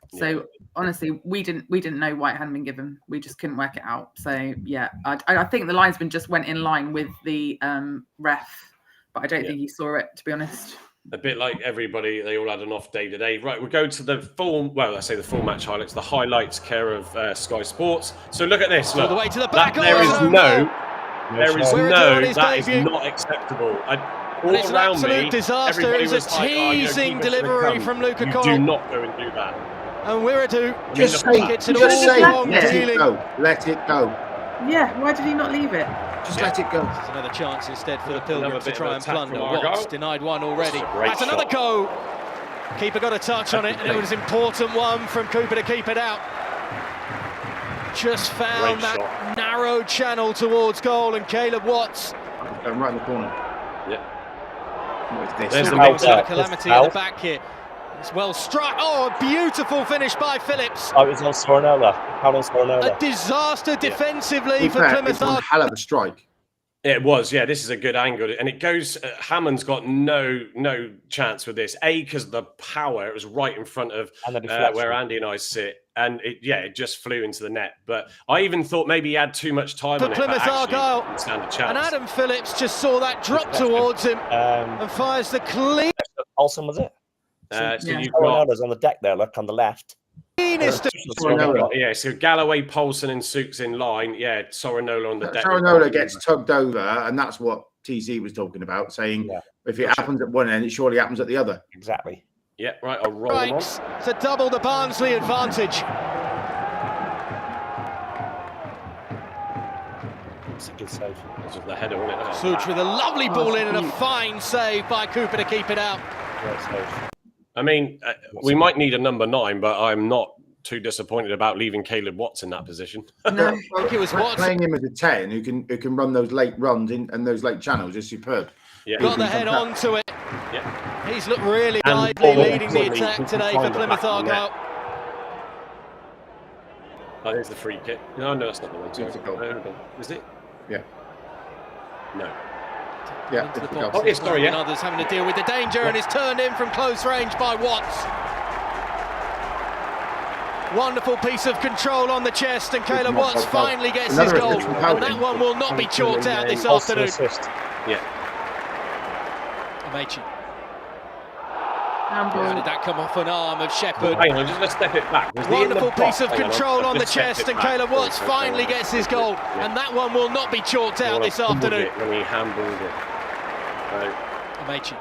So honestly, we didn't know why it hadn't been given. We just couldn't work it out. So yeah, I think the linesman just went in line with the ref, but I don't think he saw it, to be honest. A bit like everybody, they all had an off day today. Right, we'll go to the full match highlights, the highlights care of Sky Sports. So look at this. Look, all the way to the back. That is not acceptable. All it's around an absolute me, disaster. It was a teasing delivery from Luca Cole. Do not go and do that. And Wiradou just say it. Let it go. Yeah, why did he not leave it? Just let it go. There's another chance instead for the Pilgrims to try and plunder. Watts denied one already. That's another goal. Keeper got a touch on it, and it was an important one from Cooper to keep it out. Just found that narrow channel towards goal, and Caleb Watts. Going right in the corner. Yeah. There's a calamity at the back here. It's well struck. Oh, a beautiful finish by Phillips. Oh, it was on Sornola. How on Sornola? A disaster defensively for Plymouth. It's one hell of a strike. It was, yeah. This is a good angle, and it goes. Hammond's got no chance with this. Because the power, it was right in front of where Andy and I sit, and it just flew into the net. But I even thought maybe he had too much time on it. Plymouth Argyle, stand a chance. And Adam Phillips just saw that drop towards him and fires the clean. Olsen, was it? So you've got on the deck there, look on the left. So Galloway, Poulsen, and Sooks in line. Yeah, Sorinola on the deck. Sorinola gets tugged over, and that's what TC was talking about, saying if it happens at one end, it surely happens at the other. Exactly. Yeah, right. I'll roll him on. To double the Barnsley advantage. It's a good save. This was the header, wasn't it? Such with a lovely ball in and a fine save by Cooper to keep it out. Great save. I mean, we might need a number 9, but I'm not too disappointed about leaving Caleb Watts in that position. No, I think it was Watts. Playing him as a 10 who can run those late runs and those late channels is superb. Yeah. Got the head onto it. Yeah. He's looked really lively leading the attack today for Plymouth Argyle. Oh, there's the free kick. No, that's not the one. Sorry. Is it? Yeah. No. Yeah, into the box. And others having to deal with the danger, and it's turned in from close range by Watts. Wonderful piece of control on the chest, and Caleb Watts finally gets his goal. And that one will not be chalked out this afternoon. Yeah. Amechi. Handball. How did that come off an arm of Shepherd? Hang on, just let's step it back. Was he in the Wonderful box? piece of Hang control on the Just stepped chest, it and back. Caleb Watts finally gets his goal, Yeah. and that one will not be chalked out this Well, I pulled afternoon. it when he handballed it. Amechi.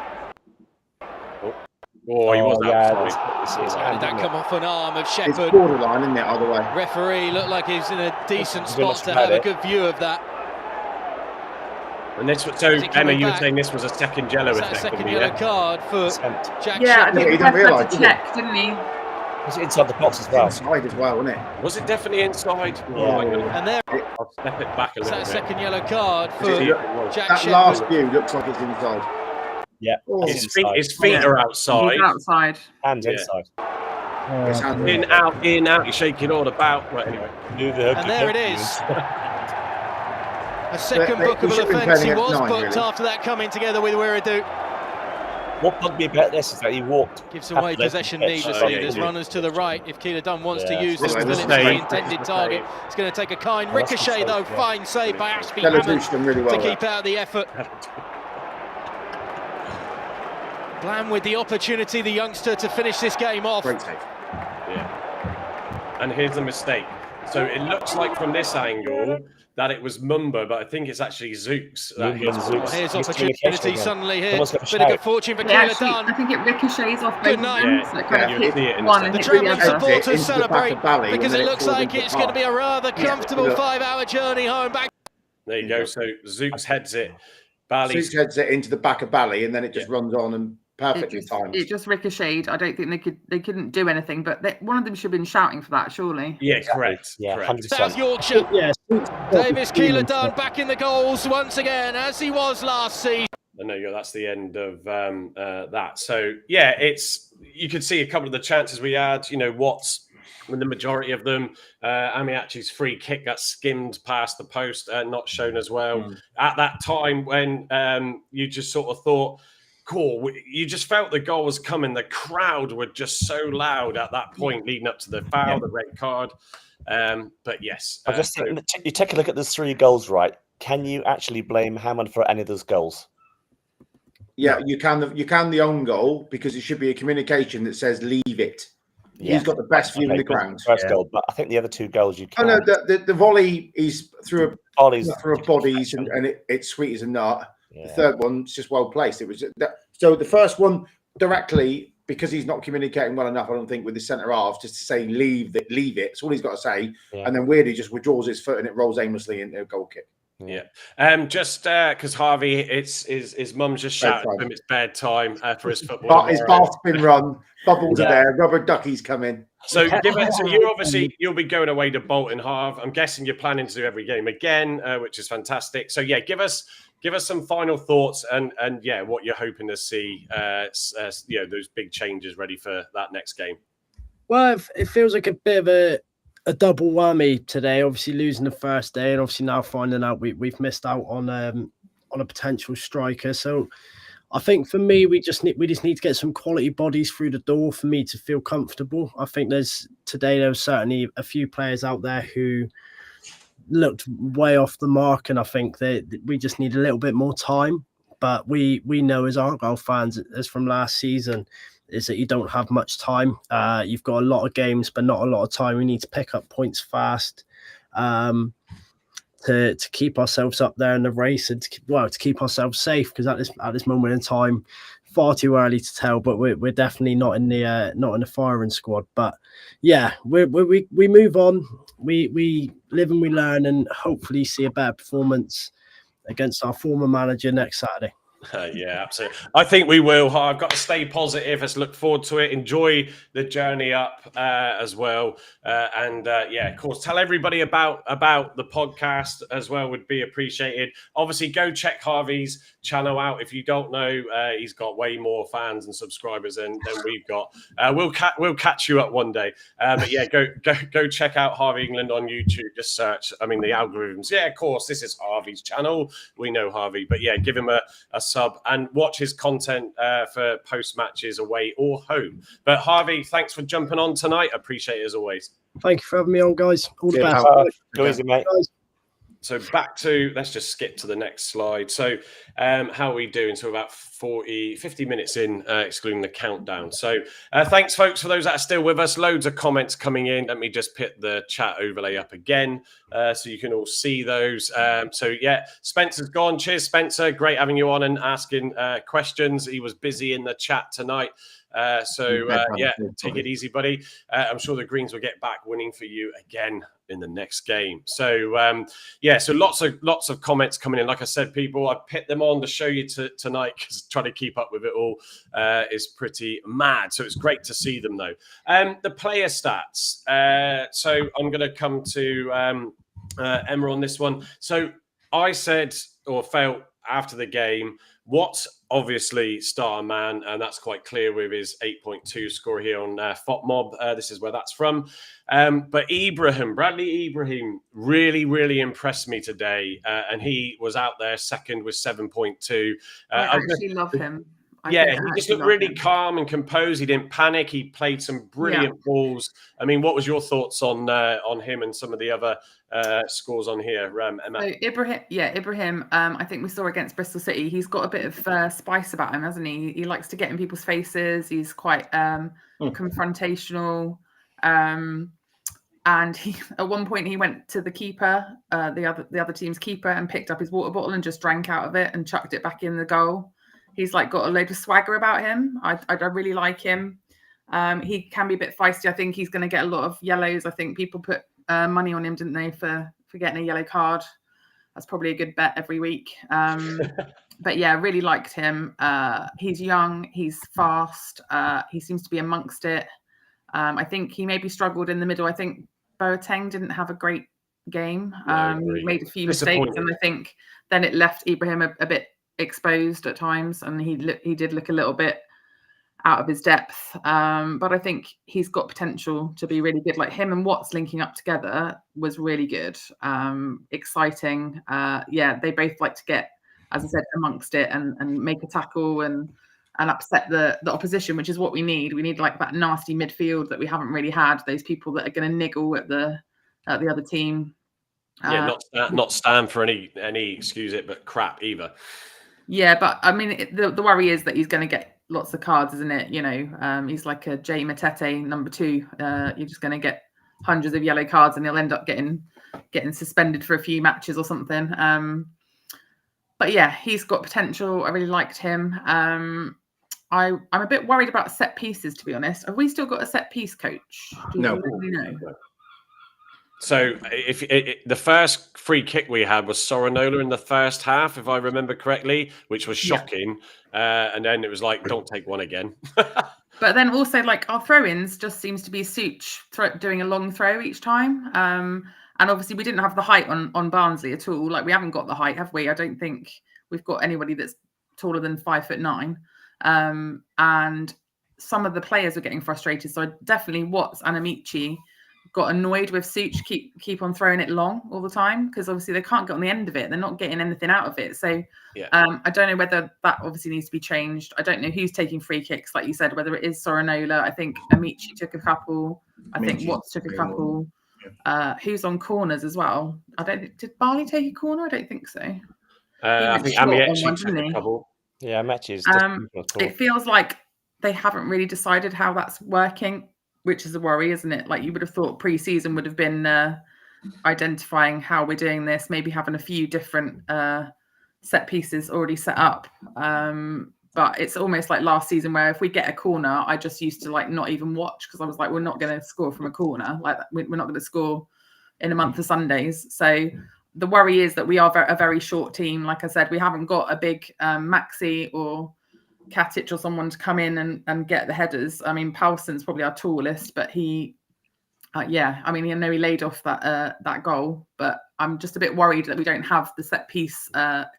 Oh, he was outside. How did that come off an arm of It's Shepherd? borderline, isn't it? Either way. Referee looked like he was in a decent Doesn't look spot to bad, have a eh? good view of that. And this was so Is it Emma, coming you were back? saying this was a second yellow Is that a second effectively, yellow yeah? card for Attempt. Jack Yeah, I Shepherd? think he the didn't ref had realise, to did he? check, didn't he? Was it inside the box as well? Inside as well, isn't it? Was it definitely inside? Yeah. Oh, hang on. And there I'll step it back a is little that bit. second yellow card Is for it- Jack That Shepherd. last view looks like it's inside. Yeah. Oh, It's His feet, inside. his feet Yeah. are He's outside. outside. Hands Yeah. inside. it's hand- In, out. You're shaking all about. Well, anyway. And there it is. A second They bookable should be offence. He playing was against nine, booked really. after that coming together with Wiradou. What bugged me about this is that he walked. Gives away half the possession pitch. needlessly. yeah, There's yeah. runners to the right. If Keeler Dunn wants to Yeah. use this Well, Phillips it's as the mistake. intended It's a target, mistake. it's going to take a kind Well, that's a ricochet, though. mistake, yeah. Fine save by Ashby Bella's Hammond done really well. to keep out the effort. Blam with the opportunity, the youngster, to finish this game off. Great save. Yeah. And here's the mistake. So it looks like from this angle that it was Mumba, but I think it's actually Zooks. that Mumba hits and the Zooks. ball. Here's Miscommunication opportunity again. suddenly here. Someone's got a Bit of good shout. fortune for It Keeler actually, I Dunn. think it ricochets off Good both night. ends, so it kind Yeah, of you hits see it in a one second. and The hits the travelling Exit other. supporters into the back celebrate of Bally, and because then it it looks falls like into it's the going to be a park. rather comfortable look. 5-hour journey home back. There you go. So Zooks heads it. Bally's Suits heads it into the back of Bally, and then it just runs on and perfectly timed. It just ricocheted. I don't think they couldn't do anything, but one of them should have been shouting for that, surely. Yeah, correct. Yeah, correct. 100%. South Yorkshire. Yeah. Davis Keeler Dunn back in the goals once again, as he was last season. And there you go. That's the end of that. So yeah, you could see a couple of the chances we had. You know, Watts with the majority of them. Amiachi's free kick got skimmed past the post, not shown as well. At that time when you just sort of thought, cool, you just felt the goal was coming. The crowd were just so loud at that point leading up to the foul, the red card. But yes. I just think you take a look at those 3 goals, right? Can you actually blame Hammond for any of those goals? Yeah, you can the own goal because it should be a communication that says leave it. Yeah. He's got the best view in the ground. First goal, but I think the other 2 goals you Oh can. no, the volley is through Ollie's a bodies and it's sweet as a nut. Yeah. The third one's just well placed. It was so the first one directly because he's not communicating well enough. I don't think with the centre half just to say leave it. That's all he's got to say. Yeah. And then weirdly just withdraws his foot and it rolls aimlessly into a goal kick. Yeah. Just because Harvey, it's his mum's just shouting to him it's bedtime for his football. But his bath's been run, bubbles are there, rubber duckies come in. So you'll be going away to Bolton, Harv. I'm guessing you're planning to do every game again, which is fantastic. So yeah, give us some final thoughts and yeah, what you're hoping to see. Those big changes ready for that next game. Well, it feels like a bit of a double whammy today. Obviously losing the first day, and obviously now finding out we've missed out on a potential striker. So I think for me, we just need to get some quality bodies through the door for me to feel comfortable. I think there was certainly a few players out there who looked way off the mark, and I think that we just need a little bit more time. But we know as Argyle fans, as from last season, is that you don't have much time. You've got a lot of games, but not a lot of time. We need to pick up points fast to keep ourselves up there in the race and to keep ourselves safe. Because at this moment in time, far too early to tell. But we're definitely not in the firing squad. But yeah, we move on. We live and we learn, and hopefully see a better performance against our former manager next Saturday. Yeah, absolutely. I think we will. I've got to stay positive. Let's look forward to it. Enjoy the journey up as well. Yeah, of course, tell everybody about the podcast as well would be appreciated. Obviously, go check Harvey's channel out. If you don't know, he's got way more fans and subscribers than we've got. We'll catch you up one day. But yeah, go check out Harvey England on YouTube. Just search. I mean, the algorithms. Yeah, of course, this is Harvey's channel. We know Harvey, but yeah, give him a sub and watch his content for post matches away or home. But Harvey, thanks for jumping on tonight. I appreciate it as always. Thank you for having me on, guys. All the best. Go easy, mate. Guys. So back to, let's just skip to the next slide. So how are we doing? So about 50 minutes in, excluding the countdown. So thanks, folks, for those that are still with us. Loads of comments coming in. Let me just put the chat overlay up again so you can all see those. So yeah, Spencer's gone. Cheers, Spencer. Great having you on and asking questions. He was busy in the chat tonight. Yeah, take it easy, buddy. I'm sure the Greens will get back winning for you again in the next game. So yeah, so lots of comments coming in. Like I said, people, I put them on to show you tonight because trying to keep up with it all is pretty mad. So it's great to see them though. The player stats. So I'm going to come to Emma on this one. So I said or felt after the game, Watts obviously star man, and that's quite clear with his 8.2 score here on FOTMob. This is where that's from. But Bradley Ibrahim, really impressed me today, and he was out there second with 7.2. I actually love him. He just looked really calm and composed. He didn't panic. He played some brilliant balls. I mean, what was your thoughts on him and some of the other scores on here, Emma? So Ibrahim. I think we saw against Bristol City. He's got a bit of spice about him, hasn't he? He likes to get in people's faces. He's quite confrontational. And he, at one point, he went to the keeper, the other team's keeper, and picked up his water bottle and just drank out of it and chucked it back in the goal. He's like got a load of swagger about him. I really like him. He can be a bit feisty. I think he's going to get a lot of yellows. I think people put money on him, didn't they, for getting a yellow card. That's probably a good bet every week. But yeah, really liked him. He's young. He's fast. He seems to be amongst it. I think he maybe struggled in the middle. I think Boateng didn't have a great game. He made a few mistakes, and I think then it left Ibrahim a bit exposed at times, and he did look a little bit out of his depth. But I think he's got potential to be really good. Like him and Watts linking up together was really good. Exciting. They both like to get, as I said, amongst it and make a tackle and upset the opposition, which is what we need. We need like that nasty midfield that we haven't really had. Those people that are going to niggle at the other team. Not stand for any excuse it, but crap either. Yeah, but I mean, the worry is that he's going to get lots of cards, isn't it? You know, he's like a Jay Matete number 2. You're just going to get hundreds of yellow cards, and he'll end up getting suspended for a few matches or something. But yeah, he's got potential. I really liked him. I'm a bit worried about set pieces, to be honest. Have we still got a set piece coach? No. So the first free kick we had was Sorinola in the first half, if I remember correctly, which was shocking. And then it was like, don't take one again. But then also like our throw-ins just seems to be Such doing a long throw each time. And obviously we didn't have the height on Barnsley at all. Like we haven't got the height, have we? I don't think we've got anybody that's taller than 5'9". And some of the players were getting frustrated. So definitely Watts and Amici got annoyed with Such keep on throwing it long all the time, because obviously they can't get on the end of it. They're not getting anything out of it. So I don't know whether that obviously needs to be changed. I don't know who's taking free kicks, like you said, whether it is Sorinola. I think Amici took a couple. I think Watts took a couple. Who's on corners as well? Did Barney take a corner? I don't think so. I think Amici took a couple. Yeah, matches. It feels like they haven't really decided how that's working, which is a worry, isn't it? Like you would have thought pre-season would have been identifying how we're doing this, maybe having a few different set pieces already set up. But it's almost like last season where if we get a corner, I just used to like not even watch, because I was like, we're not going to score from a corner. Like we're not going to score in a month of Sundays. So the worry is that we are a very short team. Like I said, we haven't got a big Maxi or Katic or someone to come in and get the headers. I mean, Paulson's probably our tallest, but he know he laid off that goal, but I'm just a bit worried that we don't have the set piece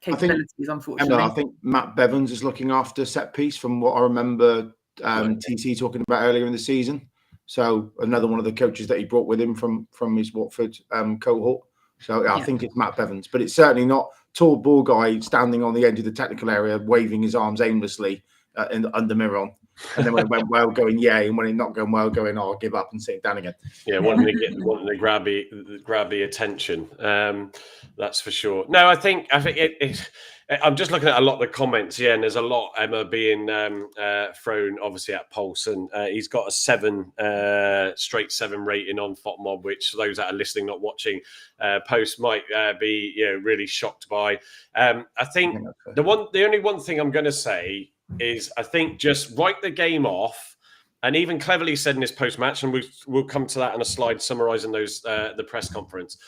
capabilities, unfortunately. Emma, I think Matt Bevans is looking after set piece from what I remember TC talking about earlier in the season. So another one of the coaches that he brought with him from his Watford cohort. So I think it's Matt Bevans, but it's certainly not tall ball guy standing on the edge of the technical area, waving his arms aimlessly under Miron. And then when it went well, going yay, and when it not going well, going I'll give up and sit down again. Yeah, wanting to grab the attention. That's for sure. No, I think it. I'm just looking at a lot of the comments, and there's a lot, Emma, being thrown obviously at Paulson. He's got a 7 straight 7 rating on FOTMob, which those that are listening, not watching, post might be really shocked by. I think the only one thing I'm going to say is I think just write the game off. And even cleverly said in his post-match, and we'll come to that in a slide summarising those the press conference.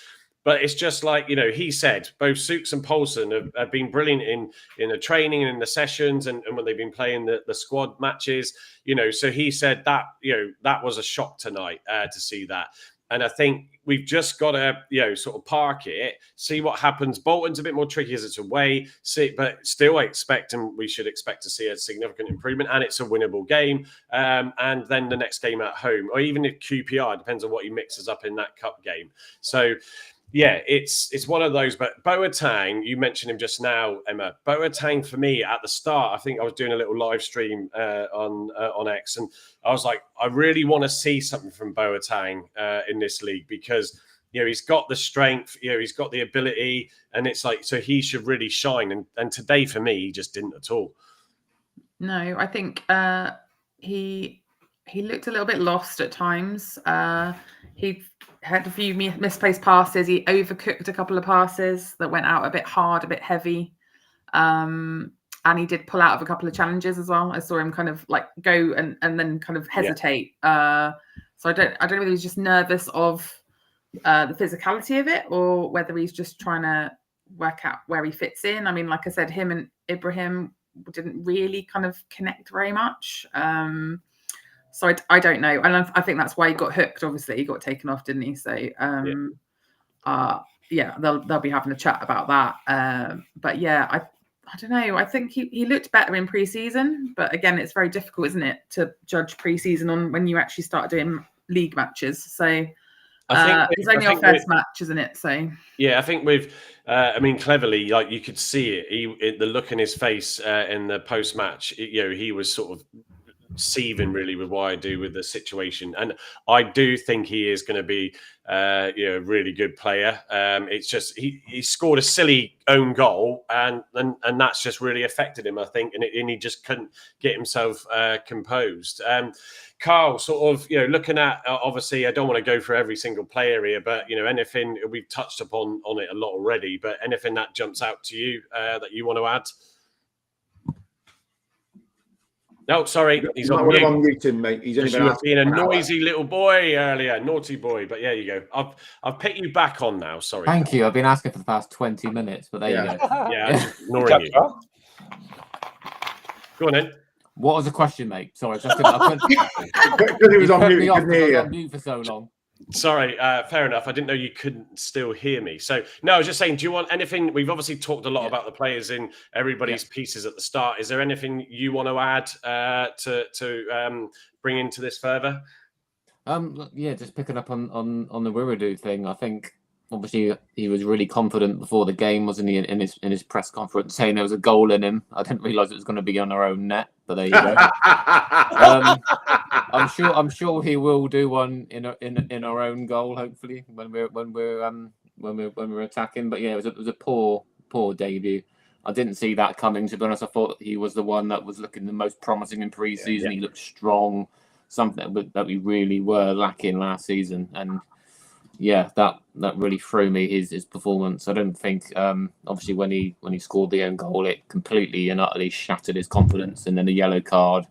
But it's just like, he said, both Sukes and Paulson have been brilliant in the training and in the sessions and when they've been playing the squad matches, So he said that, that was a shock tonight to see that. And I think we've just got to, sort of park it, see what happens. Bolton's a bit more tricky as it's away, but still we should expect to see a significant improvement, and it's a winnable game. And then the next game at home, or even if QPR, depends on what he mixes up in that cup game. So, yeah, it's one of those. But Boateng, you mentioned him just now, Emma. Boateng, for me, at the start, I think I was doing a little live stream on X, and I was like, I really want to see something from Boateng in this league because he's got the strength, he's got the ability, and it's like so he should really shine. And today, for me, he just didn't at all. No, I think he looked a little bit lost at times. He had a few misplaced passes. He overcooked a couple of passes that went out a bit hard, a bit heavy. And he did pull out of a couple of challenges as well. I saw him kind of like go and then kind of hesitate. So I don't know whether he's just nervous of the physicality of it or whether he's just trying to work out where he fits in. I mean, like I said, him and Ibrahim didn't really kind of connect very much. So I don't know. And I think that's why he got hooked. Obviously, he got taken off, didn't he? So, they'll be having a chat about that. But yeah, I don't know. I think he looked better in pre-season. But again, it's very difficult, isn't it, to judge pre-season on when you actually start doing league matches. So it's only our first match, isn't it? So yeah, I think cleverly, like you could see it. The look in his face in the post-match, he was sort of seething really with what I do with the situation, and I do think he is going to be a really good player. It's just he scored a silly own goal, and that's just really affected him, I think, and he just couldn't get himself composed. Carl, sort of looking at obviously I don't want to go through every single player here, but anything we've touched upon it a lot already, but anything that jumps out to you that you want to add? No, sorry, he's on mute. Muting, mate. He's only being a noisy little boy earlier, naughty boy. But yeah, you go. I've picked you back on now. Sorry. Thank you. I've been asking for the past 20 minutes, but there you go. Yeah, I'm just ignoring you. Go on then. What was the question, mate? Sorry, because he was on mute. I was on mute for so long. Sorry, fair enough. I didn't know you couldn't still hear me. So, no, I was just saying, do you want anything? We've obviously talked a lot about the players in everybody's pieces at the start. Is there anything you want to add to bring into this further? Just picking up on the Wiradoo thing. I think obviously he was really confident before the game, wasn't he? In his press conference, saying there was a goal in him. I didn't realise it was going to be on our own net, but there you go. I'm sure he will do one in our own goal, hopefully when we're attacking. But yeah, it was a poor debut. I didn't see that coming, to be honest. I thought he was the one that was looking the most promising in pre-season. He looked strong, something that we really were lacking last season. And yeah, that really threw me, his performance. I don't think obviously when he scored the own goal, it completely and utterly shattered his confidence. And then the yellow card,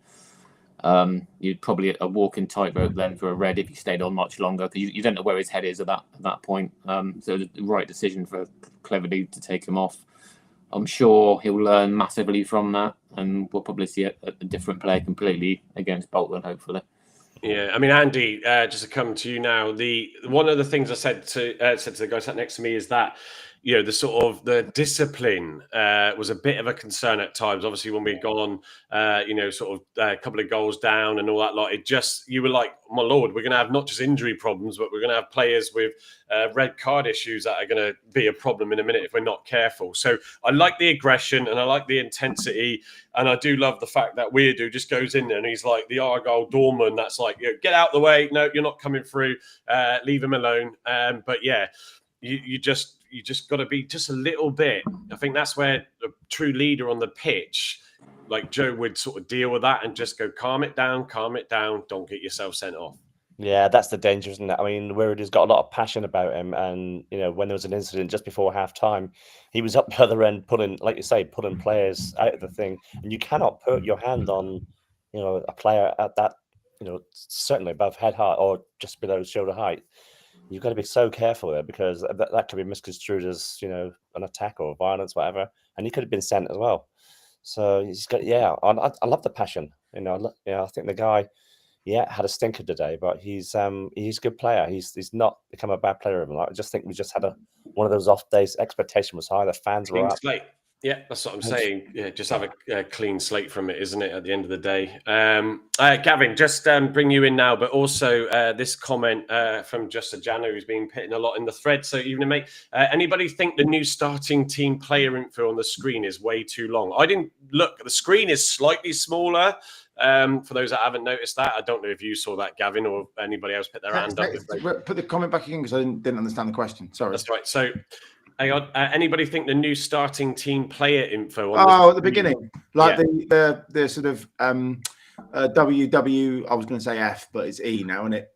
you'd probably a walking tightrope then for a red if he stayed on much longer, because you don't know where his head is at that point. So it was the right decision for Cleverly to take him off. I'm sure he'll learn massively from that, and we'll probably see a different player completely against Bolton, hopefully. Yeah, I mean, Andy, just to come to you now, one of the things I said to the guy sat next to me is that, you know, the sort of the discipline was a bit of a concern at times. Obviously, when we'd gone, you know, sort of a couple of goals down and all that lot, it just, you were like, my Lord, we're going to have not just injury problems, but we're going to have players with red card issues that are going to be a problem in a minute if we're not careful. So I like the aggression and I like the intensity. And I do love the fact that Weirdo just goes in there and he's like the Argyle doorman. That's like, you know, get out the way. No, you're not coming through. Leave him alone. But yeah, you just got to be just a little bit. I think that's where a true leader on the pitch, like Joe, would sort of deal with that and just go, calm it down, don't get yourself sent off. Yeah, that's the danger, isn't it? I mean, Weirdo's got a lot of passion about him, and you know, when there was an incident just before half-time, he was up the other end pulling, like you say, pulling players out of the thing, and you cannot put your hand on, you know, a player at that, you know, certainly above head height or just below shoulder height. You've got to be so careful there because that could be misconstrued as, you know, an attack or violence, whatever, and he could have been sent as well. So he's got, yeah, I love the passion. You know, I think the guy, yeah, had a stinker today, but he's a good player. He's not become a bad player. I just think we just had one of those off days. Expectation was high. The fans were up. Slate. Yeah, that's what I'm saying. Yeah, just have a clean slate from it, isn't it? At the end of the day, Gavin, just bring you in now, but also this comment from Just a Jano, who's been pitting a lot in the thread. So evening, mate. Anybody think the new starting team player info on the screen is way too long? I didn't look. The screen is slightly smaller. For those that haven't noticed that, I don't know if you saw that, Gavin, or anybody else put their hand up. Put the comment back in because I didn't understand the question. Sorry. That's right. So, hang on. Anybody think the new starting team player info? On at the beginning, like the sort of WW. I was going to say F, but it's E now, isn't it?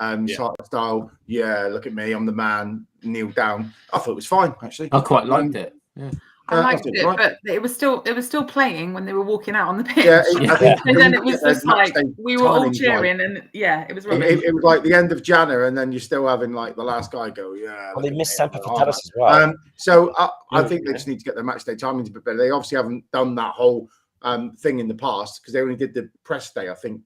Style. Yeah, look at me. I'm the man. Kneel down. I thought it was fine actually. I quite liked it. Yeah. I liked it, right? But it was still playing when they were walking out on the pitch. Yeah, I think and then it was just like we were all cheering, and it was rubbish. It was like the end of Jana, and then you're still having like the last guy go, yeah. Well, they missed Semper Fidelis as well. So I think they just need to get their match day timing to be better. They obviously haven't done that whole thing in the past because they only did the press day, I think,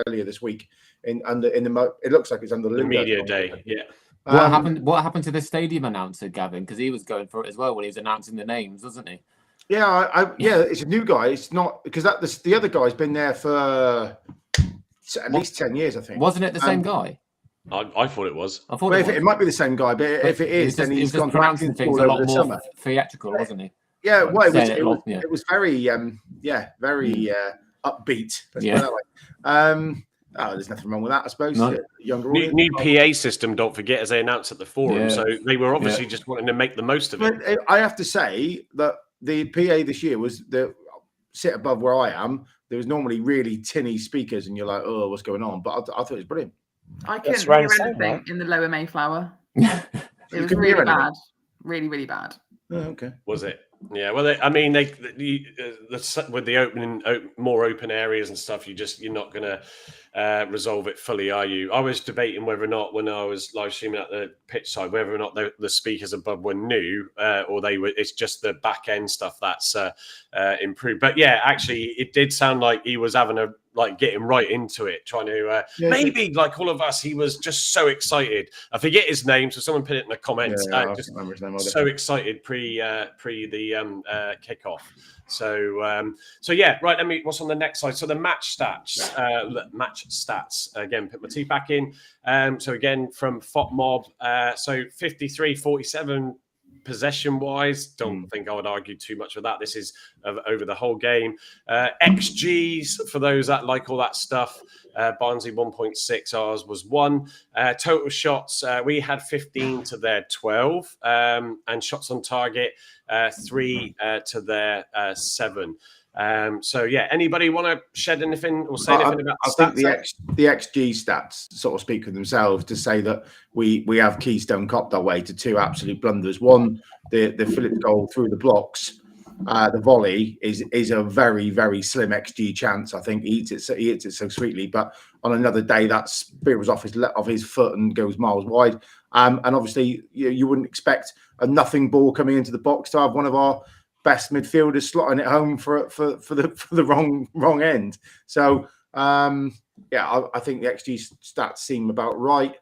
earlier this week. It looks like it's under the media day. Yeah. What happened to the stadium announcer, Gavin? Because he was going for it as well when he was announcing the names, wasn't he? Yeah, it's a new guy. It's not because the other guy's been there for at least 10 years, I think. Wasn't it the same guy? I thought it was. I thought it might be the same guy, but if it is, then he's gone pronouncing things a lot more theatrical, wasn't he? Yeah, well, it was very very upbeat. Let's put it that way. There's nothing wrong with that, I suppose. No. Younger new PA system, don't forget, as they announced at the forum. Yeah. So they were obviously just wanting to make the most of it. But I have to say that the PA this year was sit above where I am. There was normally really tinny speakers, and you're like, oh, what's going on? But I thought it was brilliant. I couldn't hear anything in the lower Mayflower. It was really bad. Really, really bad. Oh, okay. Was it? Yeah, well, with the more open areas and stuff, you're not going to resolve it fully, are you? I was debating whether or not, when I was live streaming at the pitch side, whether or not the speakers above were new or they were. It's just the back end stuff that's improved. But yeah, actually, it did sound like he was having getting right into it, trying to maybe like all of us. He was just so excited. I forget his name, so someone put it in the comments. So excited pre the kickoff. So yeah, right. What's on the next slide? So the match stats. Again, put my teeth back in. So again, from FOTMob. So 53-47. Possession wise, don't think I would argue too much with that. This is over the whole game. XGs, for those that like all that stuff, Barnsley 1.6, ours was 1. Total shots, we had 15 to their 12, and shots on target 3 to their 7. So yeah, anybody want to shed anything or say anything about the stats? I think the XG stats sort of speak for themselves to say that we have Keystone copped our way to 2 absolute blunders. One, the Phillips goal through the blocks, the volley is a very, very slim XG chance. I think he hits it so sweetly, but on another day that spear was off his foot and goes miles wide. And obviously you wouldn't expect a nothing ball coming into the box to have one of our best midfielders slotting it home for the wrong end. So I think the XG stats seem about right.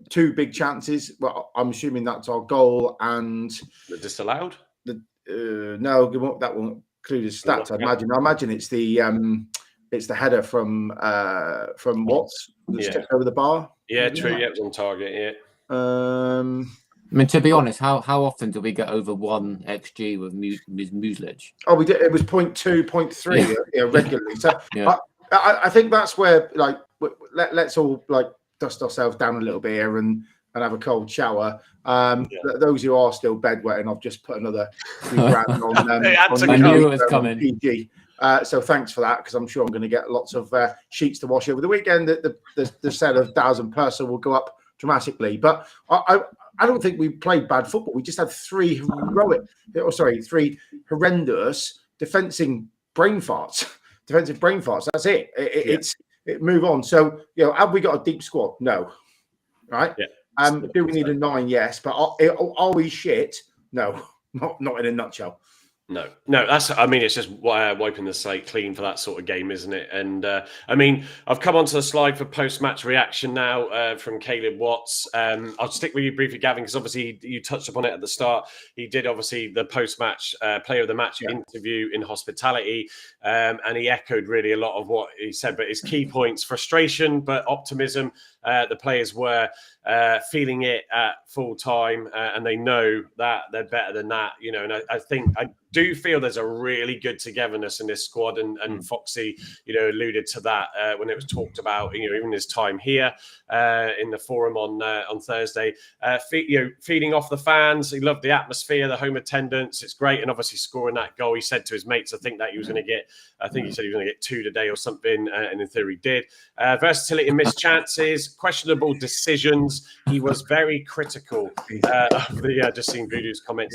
two big chances. Well, I'm assuming that's our goal and the disallowed. No, that won't include his stats. I imagine it's the header from Watts that's tipped over the bar. Yeah, true. Yeah, it was on target. Yeah. I mean, to be honest, how often do we get over 1 XG with Muslage? Oh, we did. It was 0.2, 0.3 regularly. So I think that's where let's all dust ourselves down a little bit here and have a cold shower. Those who are still bedwetting, I've just put another $3,000 on I knew it was coming. PG. So thanks for that, because I'm sure I'm going to get lots of sheets to wash over the weekend. The sale of 1,000 person will go up dramatically. But I don't think we played bad football. We just had three horrendous defensive brain farts. That's it. It's move on. So, have we got a deep squad? No. Right? Yeah. Do we need a 9? Yes. But are we shit? No. Not in a nutshell. No, it's just wiping the slate clean for that sort of game, isn't it? And I've come onto the slide for post-match reaction now from Caleb Watts. I'll stick with you briefly, Gavin, because obviously you touched upon it at the start. He did obviously the post-match player of the match interview in hospitality, and he echoed really a lot of what he said. But his key points: frustration, but optimism. The players were feeling it at full time, and they know that they're better than that, and I do feel there's a really good togetherness in this squad, and Foxy, alluded to that when it was talked about, even his time here in the forum on Thursday, feeding off the fans. He loved the atmosphere, the home attendance. It's great, and obviously scoring that goal, he said to his mates, I think he said he was going to get 2 today or something, and in theory did. Versatility and missed chances, questionable decisions. He was very critical of the just seeing Voodoo's comment.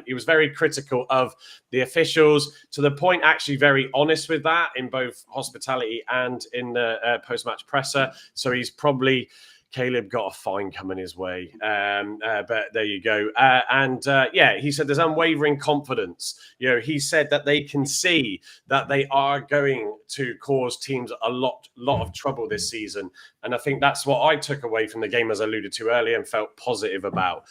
He was very critical of the officials, to the point actually very honest with that in both hospitality and in the post-match presser. So he's probably, Caleb got a fine coming his way, but there you go. He said there's unwavering confidence. He said that they can see that they are going to cause teams a lot of trouble this season, and I think that's what I took away from the game, as I alluded to earlier, and felt positive about.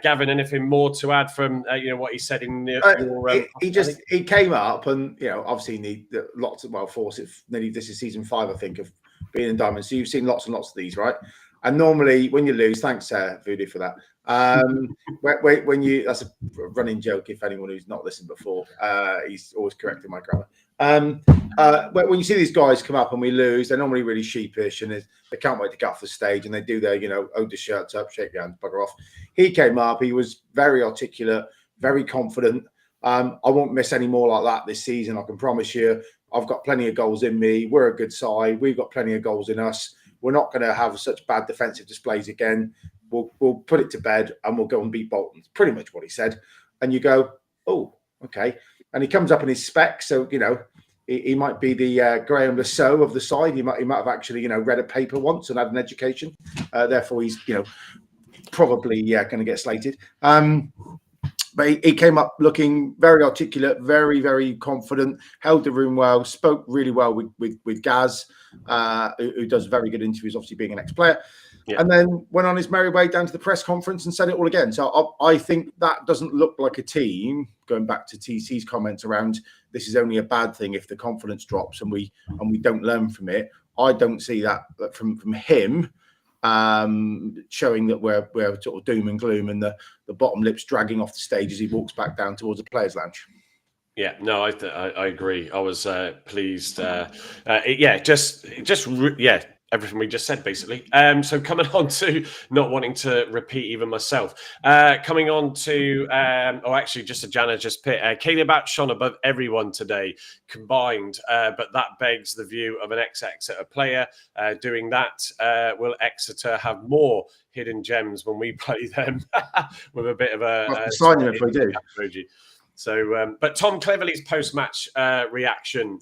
Gavin, anything more to add from what he said in your? He came up and obviously need lots of this is season 5, I think, of being in Diamond. So you've seen lots and lots of these, right? And normally, when you lose, thanks, Voodoo, for that. When you, that's a running joke. If anyone who's not listened before, he's always correcting my grammar. When you see these guys come up and we lose, they're normally really sheepish and they can't wait to get off the stage, and they do their, hold the shirts up, shake your hands, bugger off. He came up. He was very articulate, very confident. I won't miss any more like that this season. I can promise you. I've got plenty of goals in me. We're a good side. We've got plenty of goals in us. We're not going to have such bad defensive displays again. We'll put it to bed and we'll go and beat Bolton. It's pretty much what he said. And you go, oh, okay. And he comes up in his specs, so he might be the Graham Lasso of the side. He might have actually read a paper once and had an education. Therefore, he's probably going to get slated. But he came up looking very articulate, very, very confident, held the room well, spoke really well with Gaz, who does very good interviews, obviously being an ex-player, and then went on his merry way down to the press conference and said it all again. So I think that doesn't look like a team, going back to TC's comments around this is only a bad thing if the confidence drops and we don't learn from it. I don't see that from him. Showing that we're sort of doom and gloom and the bottom lip's dragging off the stage as he walks back down towards the players' lounge. Yeah, no, I agree. I was pleased. Everything we just said, basically. So coming on to not wanting to repeat even myself. Coming on to, just a Jana just pit. Caleb outshone above everyone today combined, but that begs the view of an ex-Exeter player. Doing that, will Exeter have more hidden gems when we play them? With a bit of a sign if we do. Emoji. So, but Tom Cleverley's post-match reaction.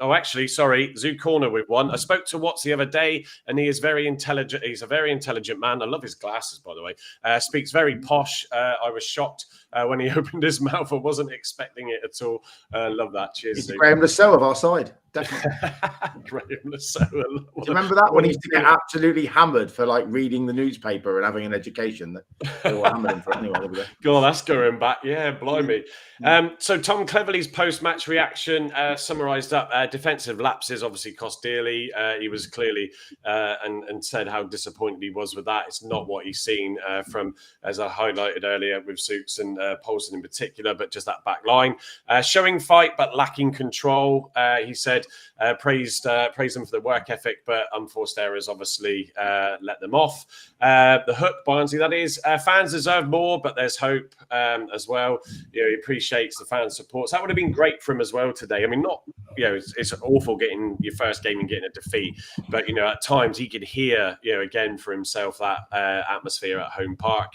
Zoo Corner with one. I spoke to Watts the other day, and he is very intelligent. He's a very intelligent man. I love his glasses, by the way. Speaks very posh. I was shocked when he opened his mouth. I wasn't expecting it at all. Love that. Cheers. He's Graham Lasso of our side, definitely. Graham Lasso. Do you remember that when he used to get absolutely hammered for like reading the newspaper and having an education? That they were hammered him for anyway. God, that's going back. Yeah, blimey. So Tom Cleverley's post-match reaction summarised up defensive lapses obviously cost dearly. He was clearly and said how disappointed he was with that. It's not what he's seen from, as I highlighted earlier, with Zooks and Poulsen in particular, but just that back line. Showing fight but lacking control, he said. Praised them for their work ethic, but unforced errors obviously let them off. The hook, Barnsley, that is. Fans deserve more, but there's hope as well. You know, he appreciates the fan support. So that would have been great for him as well today. I mean, not, you know, it's awful getting your first game and getting a defeat, but, you know, at times he could hear, you know, again for himself that atmosphere at home park.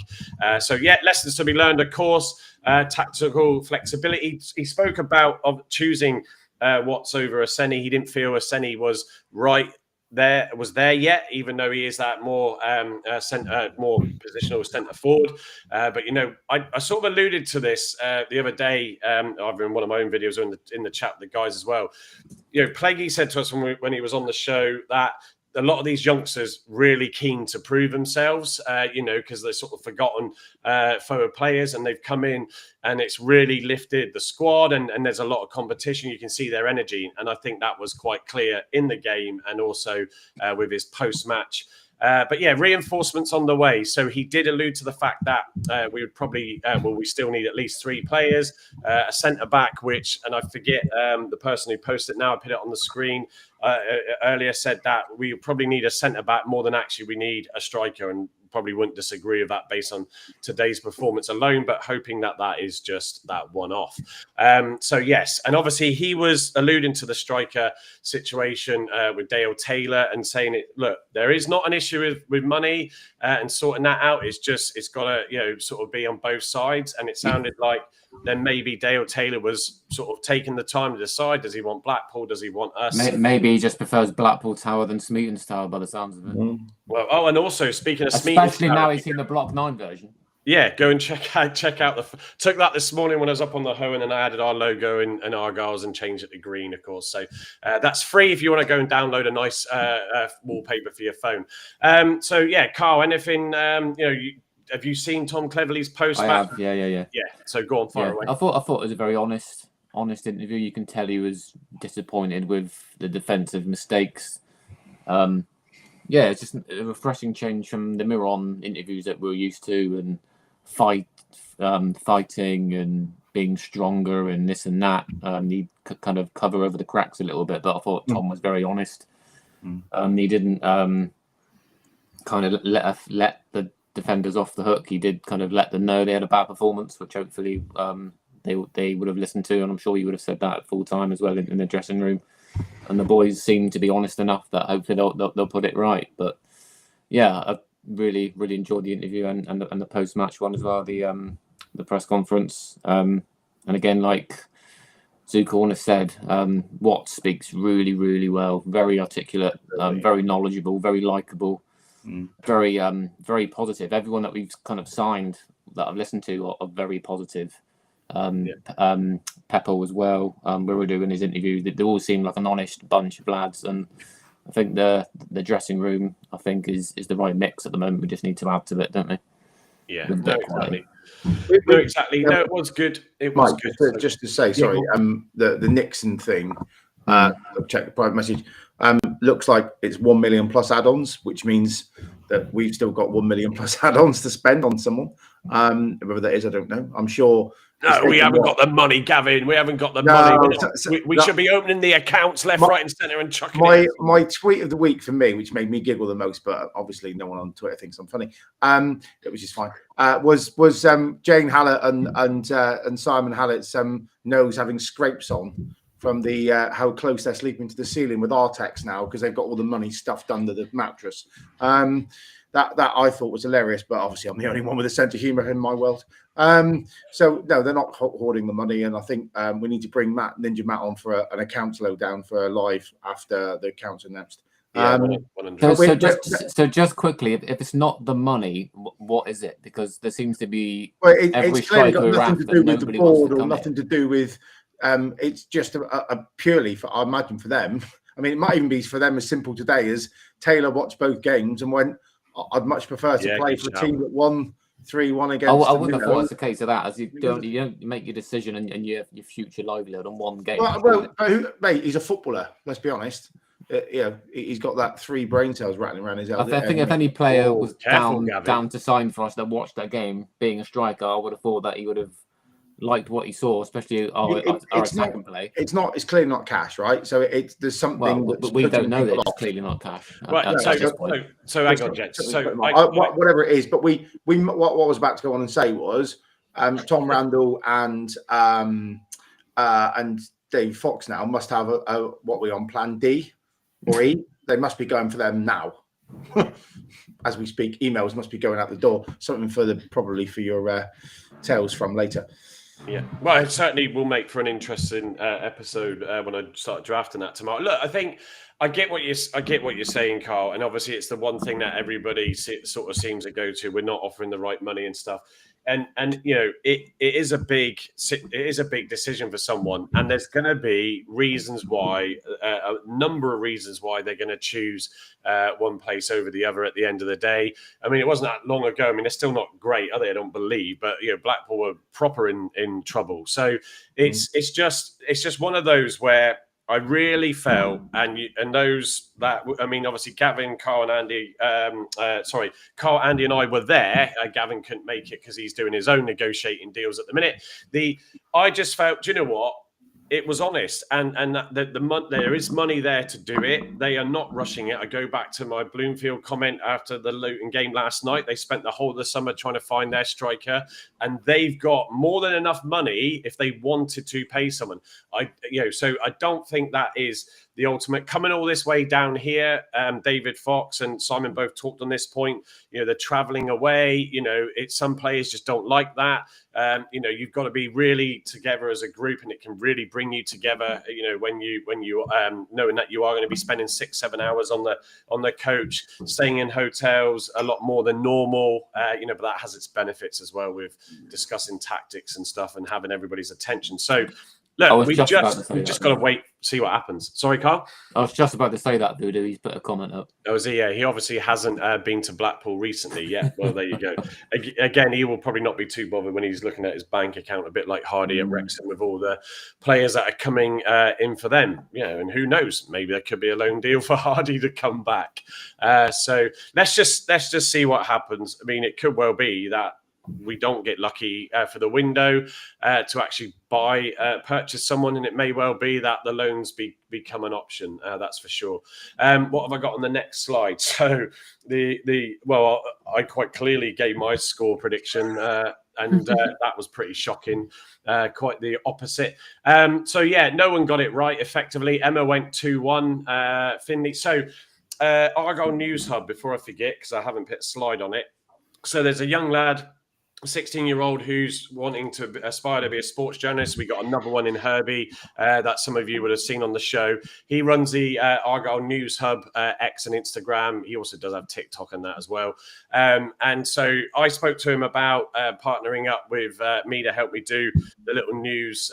So, yeah, lessons to be learned, of course. Tactical flexibility. He spoke about choosing Watts over Aseni. He didn't feel Aseni was there yet, even though he is that more more positional centre forward. But you know, I sort of alluded to this the other day, either in one of my own videos or in the chat with the guys as well. You know, Plaguey said to us when he was on the show that a lot of these youngsters really keen to prove themselves, you know, because they're sort of forgotten forward players, and they've come in and it's really lifted the squad, and there's a lot of competition. You can see their energy, and I think that was quite clear in the game and also with his post-match. But yeah, reinforcements on the way. So he did allude to the fact that we would probably, we still need at least 3 players, a centre-back, which, and I forget the person who posted it now, I put it on the screen, earlier said that we probably need a centre-back more than actually we need a striker, and probably wouldn't disagree with that based on today's performance alone, but hoping that that is just that one-off. So yes, and obviously he was alluding to the striker situation with Dale Taylor and saying it. Look, there is not an issue with money and sorting that out. It's just it's got to, you know, sort of be on both sides. And it sounded like then maybe Dale Taylor was sort of taking the time to decide: does he want Blackpool? Does he want us? Maybe he just prefers Blackpool Tower than Smeaton's Tower, by the sounds of it. Well, oh, and also speaking of Smeaton's especially now he's seen the Block 9 version. Yeah, go and check out took that this morning when I was up on the Hoe, and then I added our logo and Argyle's and changed it to green, of course. So that's free if you want to go and download a nice wallpaper for your phone. So yeah, Carl, anything have you seen Tom Cleverley's post? I have, yeah. Yeah, so go on, fire away. I thought it was a very honest interview. You can tell he was disappointed with the defensive mistakes. Yeah, it's just a refreshing change from the Miron interviews that we're used to, and fighting and being stronger and this and that. He could kind of cover over the cracks a little bit, but I thought Tom was very honest. He didn't kind of let the defenders off the hook. He did kind of let them know they had a bad performance, which hopefully they would have listened to, and I'm sure he would have said that full time as well in the dressing room. And the boys seem to be honest enough that hopefully they'll put it right. But yeah, I really enjoyed the interview and the post match one as well, the press conference. And again, like Zukorn has said, Watt speaks really well, very articulate, very knowledgeable, very likable, very positive. Everyone that we've kind of signed that I've listened to are very positive. Peppo as well. We were doing his interview. They all seem like an honest bunch of lads, and I think the dressing room is the right mix at the moment. We just need to add to it, don't we? Yeah, exactly. Exactly. No, it was good. It was Mike, good. Just to say, sorry, the Nixon thing. Check the private message. Looks like it's 1 million plus add-ons, which means that we've still got 1 million plus add-ons to spend on someone. Whether that is, I don't know. I'm sure. No, we haven't got the money, Gavin. We haven't got the money. We should be opening the accounts left, right, and centre and chucking it. My tweet of the week for me, which made me giggle the most, but obviously no one on Twitter thinks I'm funny. Which is fine. Was Jane Hallett and Simon Hallett's nose having scrapes on from the how close they're sleeping to the ceiling with Artex now because they've got all the money stuffed under the mattress. That I thought was hilarious, but obviously I'm the only one with a sense of humour in my world. So no, they're not hoarding the money, and I think we need to bring Ninja Matt on for an accounts lowdown for a live after the accounts announced. So just quickly, if it's not the money, what is it? Because there seems to be every it's clearly striker got nothing to do with the nobody wants board to or come nothing in. to do with. It's just a purely for, I imagine, for them. I mean, it might even be for them as simple today as Taylor watched both games and went, "I'd much prefer to play for a team that won 3-1 against." I wouldn't have thought it's the case of that, as you don't make your decision and your future livelihood on one game. Well, mate, he's a footballer. Let's be honest. He's got that 3 brain cells rattling around his head. I think if any player was down to sign for us that watched that game, being a striker, I would have thought that he would have liked what he saw, especially our attacking play. It's clearly not cash, right? So there's something. But we don't know that it's clearly not cash. Right. So hang on, Jet. Whatever it is, but we what I was about to go on and say was Tom Randall and Dave Fox now must have what we on plan D or E. They must be going for them now. As we speak, emails must be going out the door. Something probably for your tales from later. Yeah, well, it certainly will make for an interesting episode when I start drafting that tomorrow. Look, I think I get what you're saying, Carl, and obviously it's the one thing that everybody sort of seems to go to. We're not offering the right money and stuff, and it is a big decision for someone, and there's going to be reasons why, a number of reasons why they're going to choose one place over the other at the end of the day. I mean, it wasn't that long ago. I mean, they're still not great, are they? I don't believe, but Blackpool were proper in trouble. So it's just one of those where I really felt, and those that, I mean, obviously Gavin, Carl and Andy, Carl, Andy and I were there. Gavin couldn't make it because he's doing his own negotiating deals at the minute. I just felt, do you know what? It was honest, and there is money there to do it. They are not rushing it. I go back to my Bloomfield comment after the Luton game last night. They spent the whole of the summer trying to find their striker, and they've got more than enough money if they wanted to pay someone. So I don't think that is the ultimate. Coming all this way down here, David Fox and Simon both talked on this point. They're traveling away. Some players just don't like that. You've got to be really together as a group, and it can really bring you together. When you knowing that you are going to be spending 6-7 hours on the coach, staying in hotels a lot more than normal. But that has its benefits as well with discussing tactics and stuff and having everybody's attention. So. Look, we've just got to wait, see what happens. Sorry, Carl? I was just about to say that, Voodoo. He's put a comment up. Oh, is he? Yeah, he obviously hasn't been to Blackpool recently yet. Well, there you go. Again, he will probably not be too bothered when he's looking at his bank account, a bit like Hardy at Wrexham with all the players that are coming in for them. And who knows? Maybe there could be a loan deal for Hardy to come back. So let's just see what happens. I mean, it could well be that we don't get lucky for the window to actually purchase someone, and it may well be that the loans become an option. That's for sure. What have I got on the next slide? So I quite clearly gave my score prediction, and that was pretty shocking. Quite the opposite. No one got it right effectively. Emma went 2-1. Finley. So Argyle News Hub, before I forget, because I haven't put a slide on it. So there's a young lad, 16-year-old, who's wanting to aspire to be a sports journalist. We got another one in Herbie that some of you would have seen on the show. He runs the Argyle News Hub, X and Instagram. He also does have TikTok and that as well. And so I spoke to him about partnering up with me to help me do the little news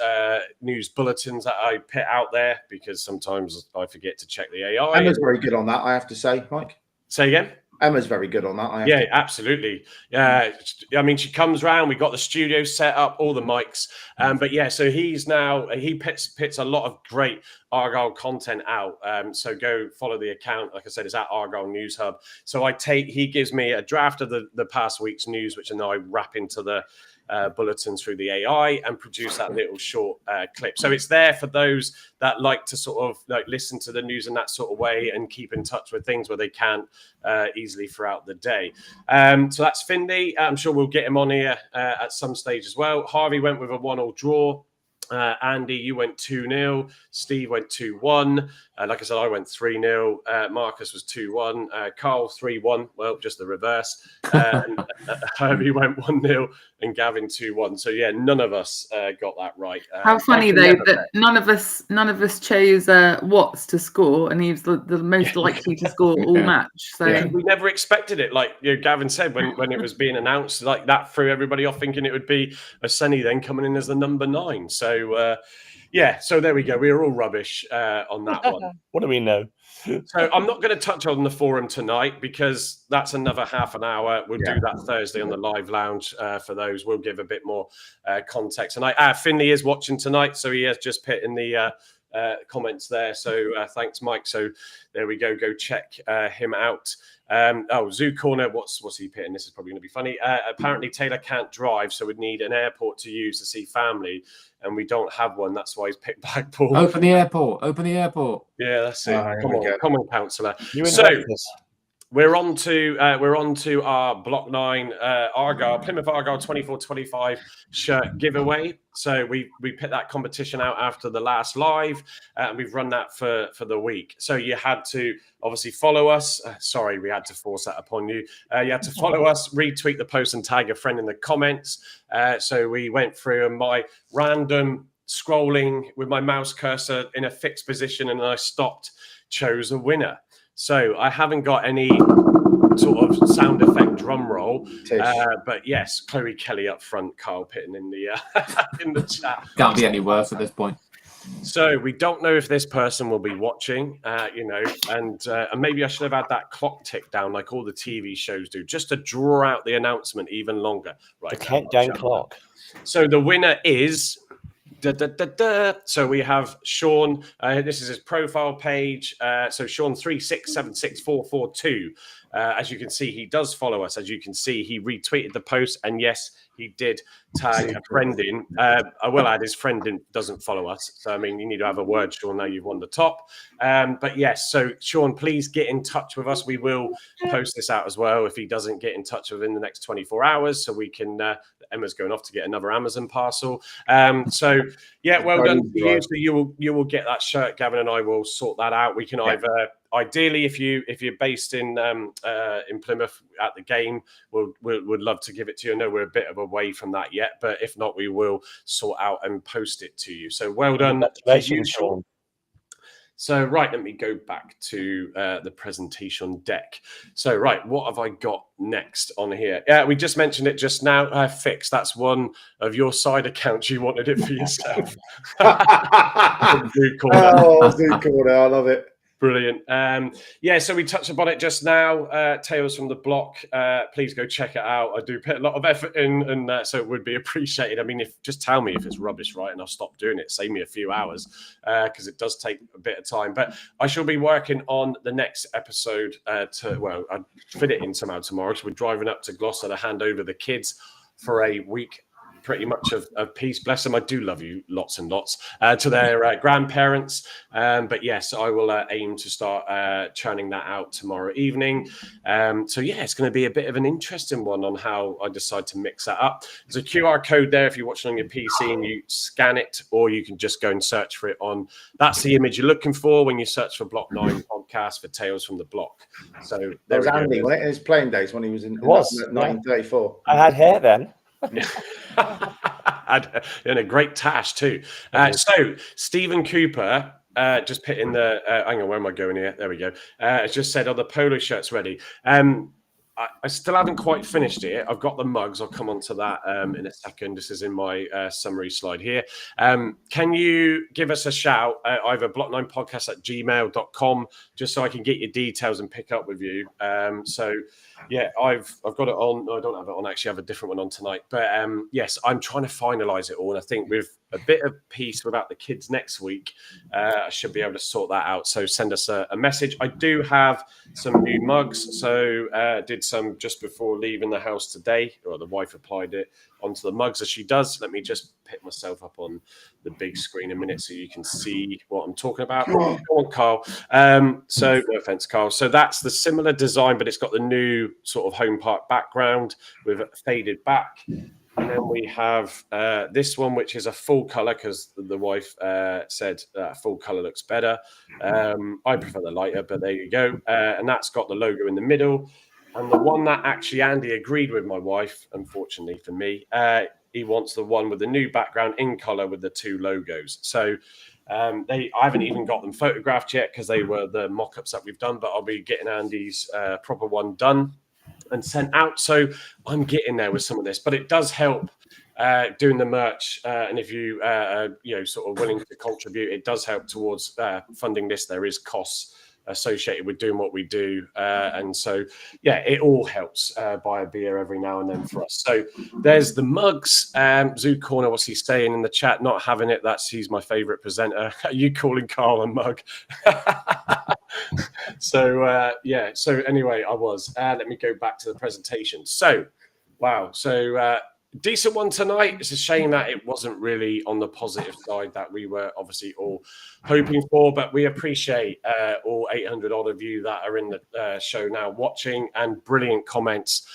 bulletins that I put out there, because sometimes I forget to check the AI. Emma's very good on that, I have to say, Mike. Say again? Emma's very good on that. Absolutely. I mean, she comes round. We got the studio set up, all the mics. So he pits a lot of great Argyle content out. So go follow the account. Like I said, it's at Argyle News Hub. So he gives me a draft of the past week's news, which I wrap into the bulletins through the AI and produce that little short clip. So it's there for those that like to sort of listen to the news in that sort of way and keep in touch with things where they can't easily throughout the day. So that's Finley. I'm sure we'll get him on here at some stage as well. Harvey went with a 1-1 draw. Andy, you went 2-0. Steve went 2-1. Like I said, I went 3-0. Marcus was 2-1. Carl 3-1. Well, just the reverse. Herbie went 1-0 and Gavin 2-1. So yeah, none of us got that right. How funny though that none of us chose Watts to score, and he was the most likely to score all match. So we never expected it. Like Gavin said, when it was being announced, like that threw everybody off, thinking it would be a Sonny then coming in as the number 9. So so there we go. We were all rubbish on that one. What do we know? So I'm not going to touch on the forum tonight because that's another half an hour. We'll do that Thursday on the live lounge for those. We'll give a bit more context. And Finley is watching tonight, so he has just put in the comments there. So thanks, Mike. So there we go. Go check him out. Zoo Corner, what's he pitting? This is probably going to be funny. Apparently Taylor can't drive, so we'd need an airport to use to see family, and we don't have one. That's why he's picked Blackpool. Open the airport. Yeah, that's it. Come on, councillor. We're on to our Block 9 Argyle, Plymouth Argyle 24-25 shirt giveaway. So we picked that competition out after the last live, and we've run that for the week. So you had to obviously follow us. Sorry, we had to force that upon you. You had to follow us, retweet the post, and tag a friend in the comments. So we went through, and by random scrolling with my mouse cursor in a fixed position, and I chose a winner. So I haven't got any sort of sound effect drum roll, but yes, Chloe Kelly up front, Carl Pitton in the in the chat. Can't be any worse at this point. So we don't know if this person will be watching, and maybe I should have had that clock tick down like all the TV shows do, just to draw out the announcement even longer. Right, the countdown clock. So the winner is. So we have Sean. This is his profile page. So Sean 3676442. As you can see, he does follow us. As you can see, he retweeted the post, and yes, he did tag a friend in. I will add his friend doesn't follow us. So, I mean, you need to have a word, Sean, now you've won the top. But yes, so Sean, please get in touch with us. We will post this out as well if he doesn't get in touch within the next 24 hours. So we can, Emma's going off to get another Amazon parcel. So, yeah, well done to you. So you will get that shirt. Gavin and I will sort that out. We can either... Ideally, if you're based in Plymouth at the game, would love to give it to you. I know we're a bit of away from that yet, but if not, we will sort out and post it to you. So well done to you, Sean. So right, let me go back to the presentation deck. So right, what have I got next on here? Yeah, we just mentioned it just now. Fix. That's one of your side accounts. You wanted it for yourself. Zoo Corner. I love it. Brilliant. So we touched upon it just now. Tales from the Block. Please go check it out. I do put a lot of effort in, and so it would be appreciated. I mean, just tell me if it's rubbish, right? And I'll stop doing it. Save me a few hours because it does take a bit of time. But I shall be working on the next episode I'd fit it in somehow tomorrow. So we're driving up to Gloucester to hand over the kids for a week. Pretty much of peace. Bless them. I do love you lots and lots to their grandparents. But yes, I will aim to start churning that out tomorrow evening. So yeah, it's going to be a bit of an interesting one on how I decide to mix that up. There's a QR code there if you're watching on your PC and you scan it, or you can just go and search for it on. That's the image you're looking for when you search for Block 9 podcast for Tales from the Block. So there was Andy, wasn't it? In his playing days when he was in 1934. I had hair then. And a great tash too. So Stephen Cooper just put in the hang on, where am I going here? There we go. It's just said, the polo shirt's ready. I still haven't quite finished it. I've got the mugs. I'll come on to that in a second. This is in my summary slide here. Can you give us a shout, either block9podcast@gmail.com, just so I can get your details and pick up with you. Yeah, I've got it on. No, I don't have it on. Actually, I have a different one on tonight. But yes, I'm trying to finalise it all. And I think with a bit of peace without the kids next week, I should be able to sort that out. So send us a message. I do have some new mugs. So did some just before leaving the house today, or the wife applied it onto the mugs as she does. Let me just pick myself up on the big screen a minute so you can see what I'm talking about. Go on, Carl. So no offense, Carl. So that's the similar design, but it's got the new sort of home park background with a faded back. And then we have this one, which is a full colour because the wife said full colour looks better. I prefer the lighter, but there you go. And that's got the logo in the middle. And the one that actually Andy agreed with my wife, unfortunately for me, he wants the one with the new background in colour with the 2 logos. So I haven't even got them photographed yet because they were the mock-ups that we've done, but I'll be getting Andy's proper one done and sent out. So I'm getting there with some of this, but it does help doing the merch. And if you sort of willing to contribute, it does help towards funding this. There is costs associated with doing what we do. And so, yeah, it all helps buy a beer every now and then for us. So there's the mugs. Zoo Corner, what's he saying in the chat? Not having it. He's my favorite presenter. Are you calling Carl a mug? So, yeah. So anyway, I was. Let me go back to the presentation. So, wow. So, decent one tonight. It's a shame that it wasn't really on the positive side that we were obviously all hoping for, but we appreciate all 800 odd of you that are in the show now watching, and brilliant comments.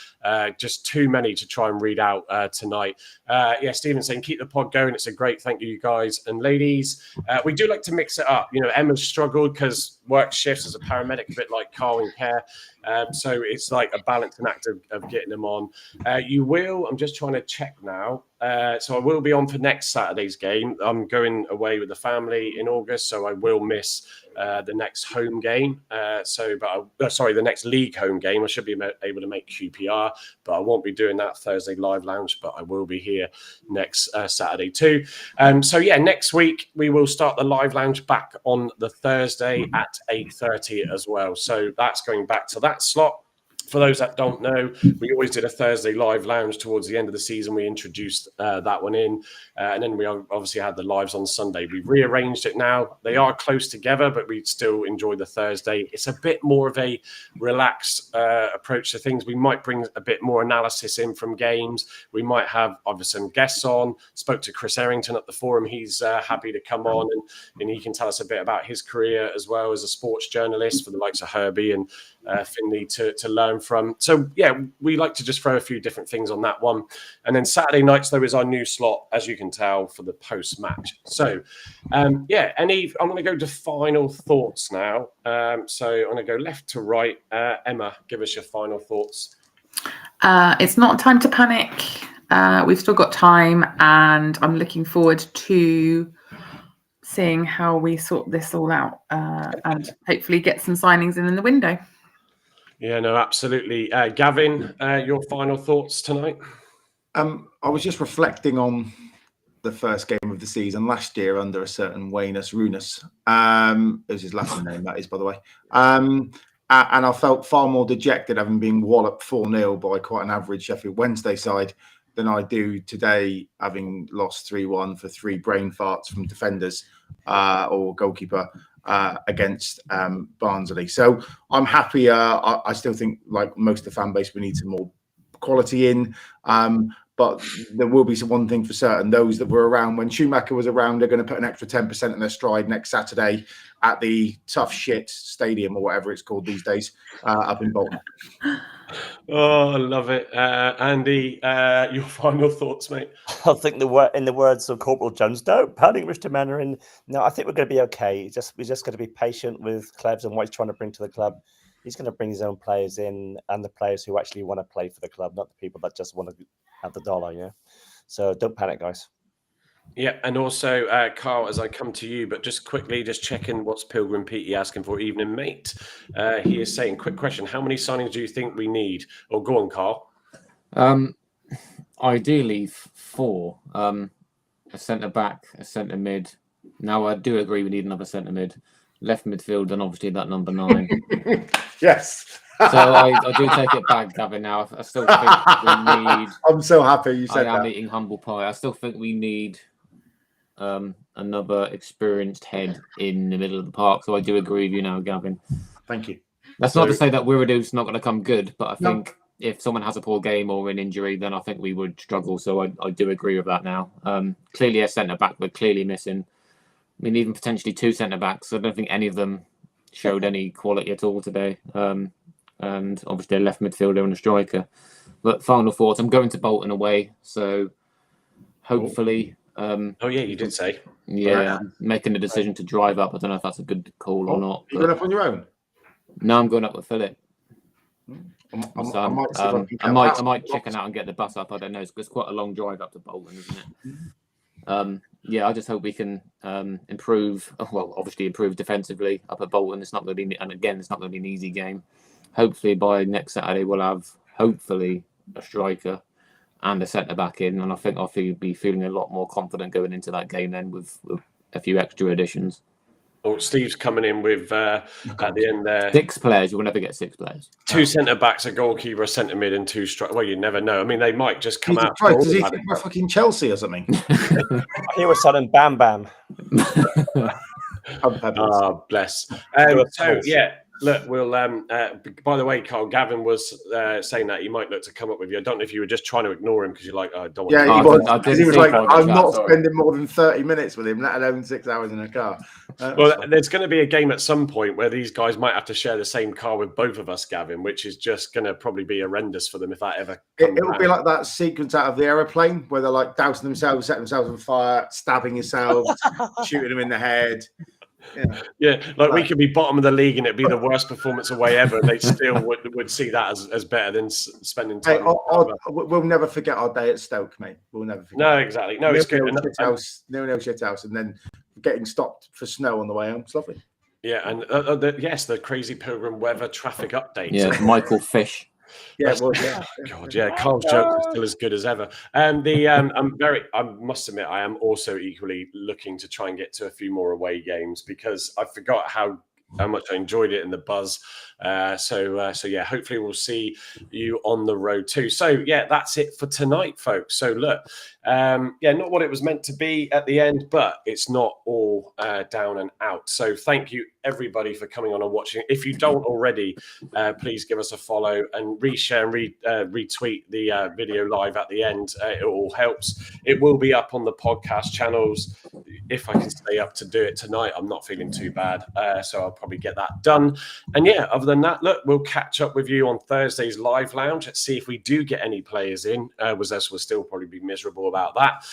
Just too many to try and read out tonight. Yeah, Stephen saying, keep the pod going. It's a great thank you, guys and ladies. We do like to mix it up. You know, Emma's struggled because work shifts as a paramedic, a bit like Carl in care. So it's like a balancing act of getting them on. I'm just trying to check now. So I will be on for next Saturday's game. I'm going away with the family in August, so I will miss the next home game. The next league home game. I should be able to make QPR, but I won't be doing that Thursday live lounge, but I will be here next Saturday too. So yeah, next week we will start the live lounge back on the Thursday at 8:30 as well. So that's going back to that slot. For those that don't know, we always did a Thursday live lounge towards the end of the season. We introduced that one in, and then we obviously had the lives on Sunday. We've rearranged it now. They are close together, but we still enjoy the Thursday. It's a bit more of a relaxed approach to things. We might bring a bit more analysis in from games. We might have obviously some guests on. Spoke to Chris Errington at the forum. He's happy to come on, and he can tell us a bit about his career as well as a sports journalist for the likes of Herbie and Finley to learn from. So yeah, we like to just throw a few different things on that one. And then Saturday nights, there is our new slot, as you can tell, for the post-match. So I'm going to go to final thoughts now. So I'm going to go left to right. Emma, give us your final thoughts. It's not time to panic. We've still got time, and I'm looking forward to seeing how we sort this all out and hopefully get some signings in the window. Yeah, no, absolutely. Gavin, your final thoughts tonight? I was just reflecting on the first game of the season last year under a certain Waynus Runus. It was his last name, that is, by the way. And I felt far more dejected having been walloped 4-0 by quite an average Sheffield Wednesday side than I do today, having lost 3-1 for 3 brain farts from defenders or goalkeeper against Barnsley. So I'm happy. I still think, like most of the fan base, we need some more quality in. But there will be one thing for certain: those that were around when Schumacher was around are going to put an extra 10% in their stride next Saturday at the Tough Shit Stadium, or whatever it's called these days, up in Bolton. Oh, I love it. Andy, your final thoughts, mate? I think in the words of Corporal Jones, don't panic, Mr. Mannering. No, I think we're going to be okay. We're just going to be patient with Klebs and what he's trying to bring to the club. He's going to bring his own players in, and the players who actually want to play for the club, not the people that just want to have the dollar, yeah? So don't panic, guys. Yeah, and also, Carl, as I come to you, but just quickly, just checking what's Pilgrim Petey asking for. Evening, mate. He is saying, quick question, how many signings do you think we need? Or go on, Carl. Ideally 4. A centre-back, a centre-mid. Now, I do agree we need another centre-mid. Left midfield, and obviously that number 9. Yes. So I do take it back, Gavin. Now I still think we need. I'm so happy you said that. I am eating humble pie. I still think we need another experienced head in the middle of the park. So I do agree with you now, Gavin. Thank you. That's not to say that Wiradu's not going to come good, but I think if someone has a poor game or an injury, then I think we would struggle. So I do agree with that now. Clearly a centre back we're clearly missing. I mean, even potentially 2 centre backs. I don't think any of them showed any quality at all today. And obviously a left midfielder and a striker. But final thoughts, I'm going to Bolton away, so hopefully. Oh yeah, you did say. Yeah, making the decision to drive up. I don't know if that's a good call or not. You going up on your own? No, I'm going up with Philip. I might chicken out and get the bus up. I don't know. It's quite a long drive up to Bolton, isn't it? Yeah, I just hope we can improve. Well, obviously improve defensively up at Bolton. It's not going to be, and again, it's not going to be an easy game. Hopefully by next Saturday we'll have hopefully a striker and a centre back in, and I think I'll be feeling a lot more confident going into that game then with a few extra additions. Oh, Steve's coming in with at the end there. 6 players. You will never get 6 players. 2 centre backs, a goalkeeper, a centre mid, and 2 strikers. Well, you never know. I mean, they might just come out. Does he think we're fucking Chelsea or something? He was selling Bam Bam. Oh, bless. So yeah. Look, we'll. By the way, Carl, Gavin was saying that he might look to come up with you. I don't know if you were just trying to ignore him because you're like, oh, I don't want. Yeah, he was like, I'm not spending more than 30 minutes with him, let alone 6 hours in a car. Well, there's going to be a game at some point where these guys might have to share the same car with both of us, Gavin, which is just going to probably be horrendous for them if that ever. It will be like that sequence out of The Aeroplane where they're like dousing themselves, setting themselves on fire, stabbing themselves, shooting them in the head. Yeah, like we could be bottom of the league and it'd be the worst performance away ever. They still would see that as better than spending time. We'll never forget our day at Stoke, mate. We'll never forget. No, exactly. No, it's good. No shit house, and then getting stopped for snow on the way home. It's lovely. Yeah, and yes, the crazy pilgrim weather traffic update. Yeah, Michael Fish. Yeah, well, yeah. God, yeah. Carl's jokes are still as good as ever. And I must admit, I am also equally looking to try and get to a few more away games because I forgot how much I enjoyed it in the buzz. So yeah, hopefully we'll see you on the road too. So yeah, that's it for tonight, folks. So look, not what it was meant to be at the end, but it's not all down and out. So thank you everybody for coming on and watching. If you don't already, please give us a follow and reshare and retweet the video live at the end. It all helps. It will be up on the podcast channels. If I can stay up to do it tonight, I'm not feeling too bad. So I'll probably get that done. And yeah, other than that, look, we'll catch up with you on Thursday's live lounge. Let's see if we do get any players in. We'll still probably be miserable about that.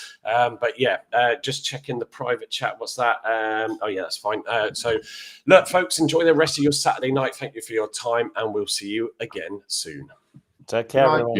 But yeah, just check in the private chat. What's that? Oh yeah, that's fine. So look, folks, enjoy the rest of your Saturday night. Thank you for your time, and we'll see you again soon. Take care, everyone.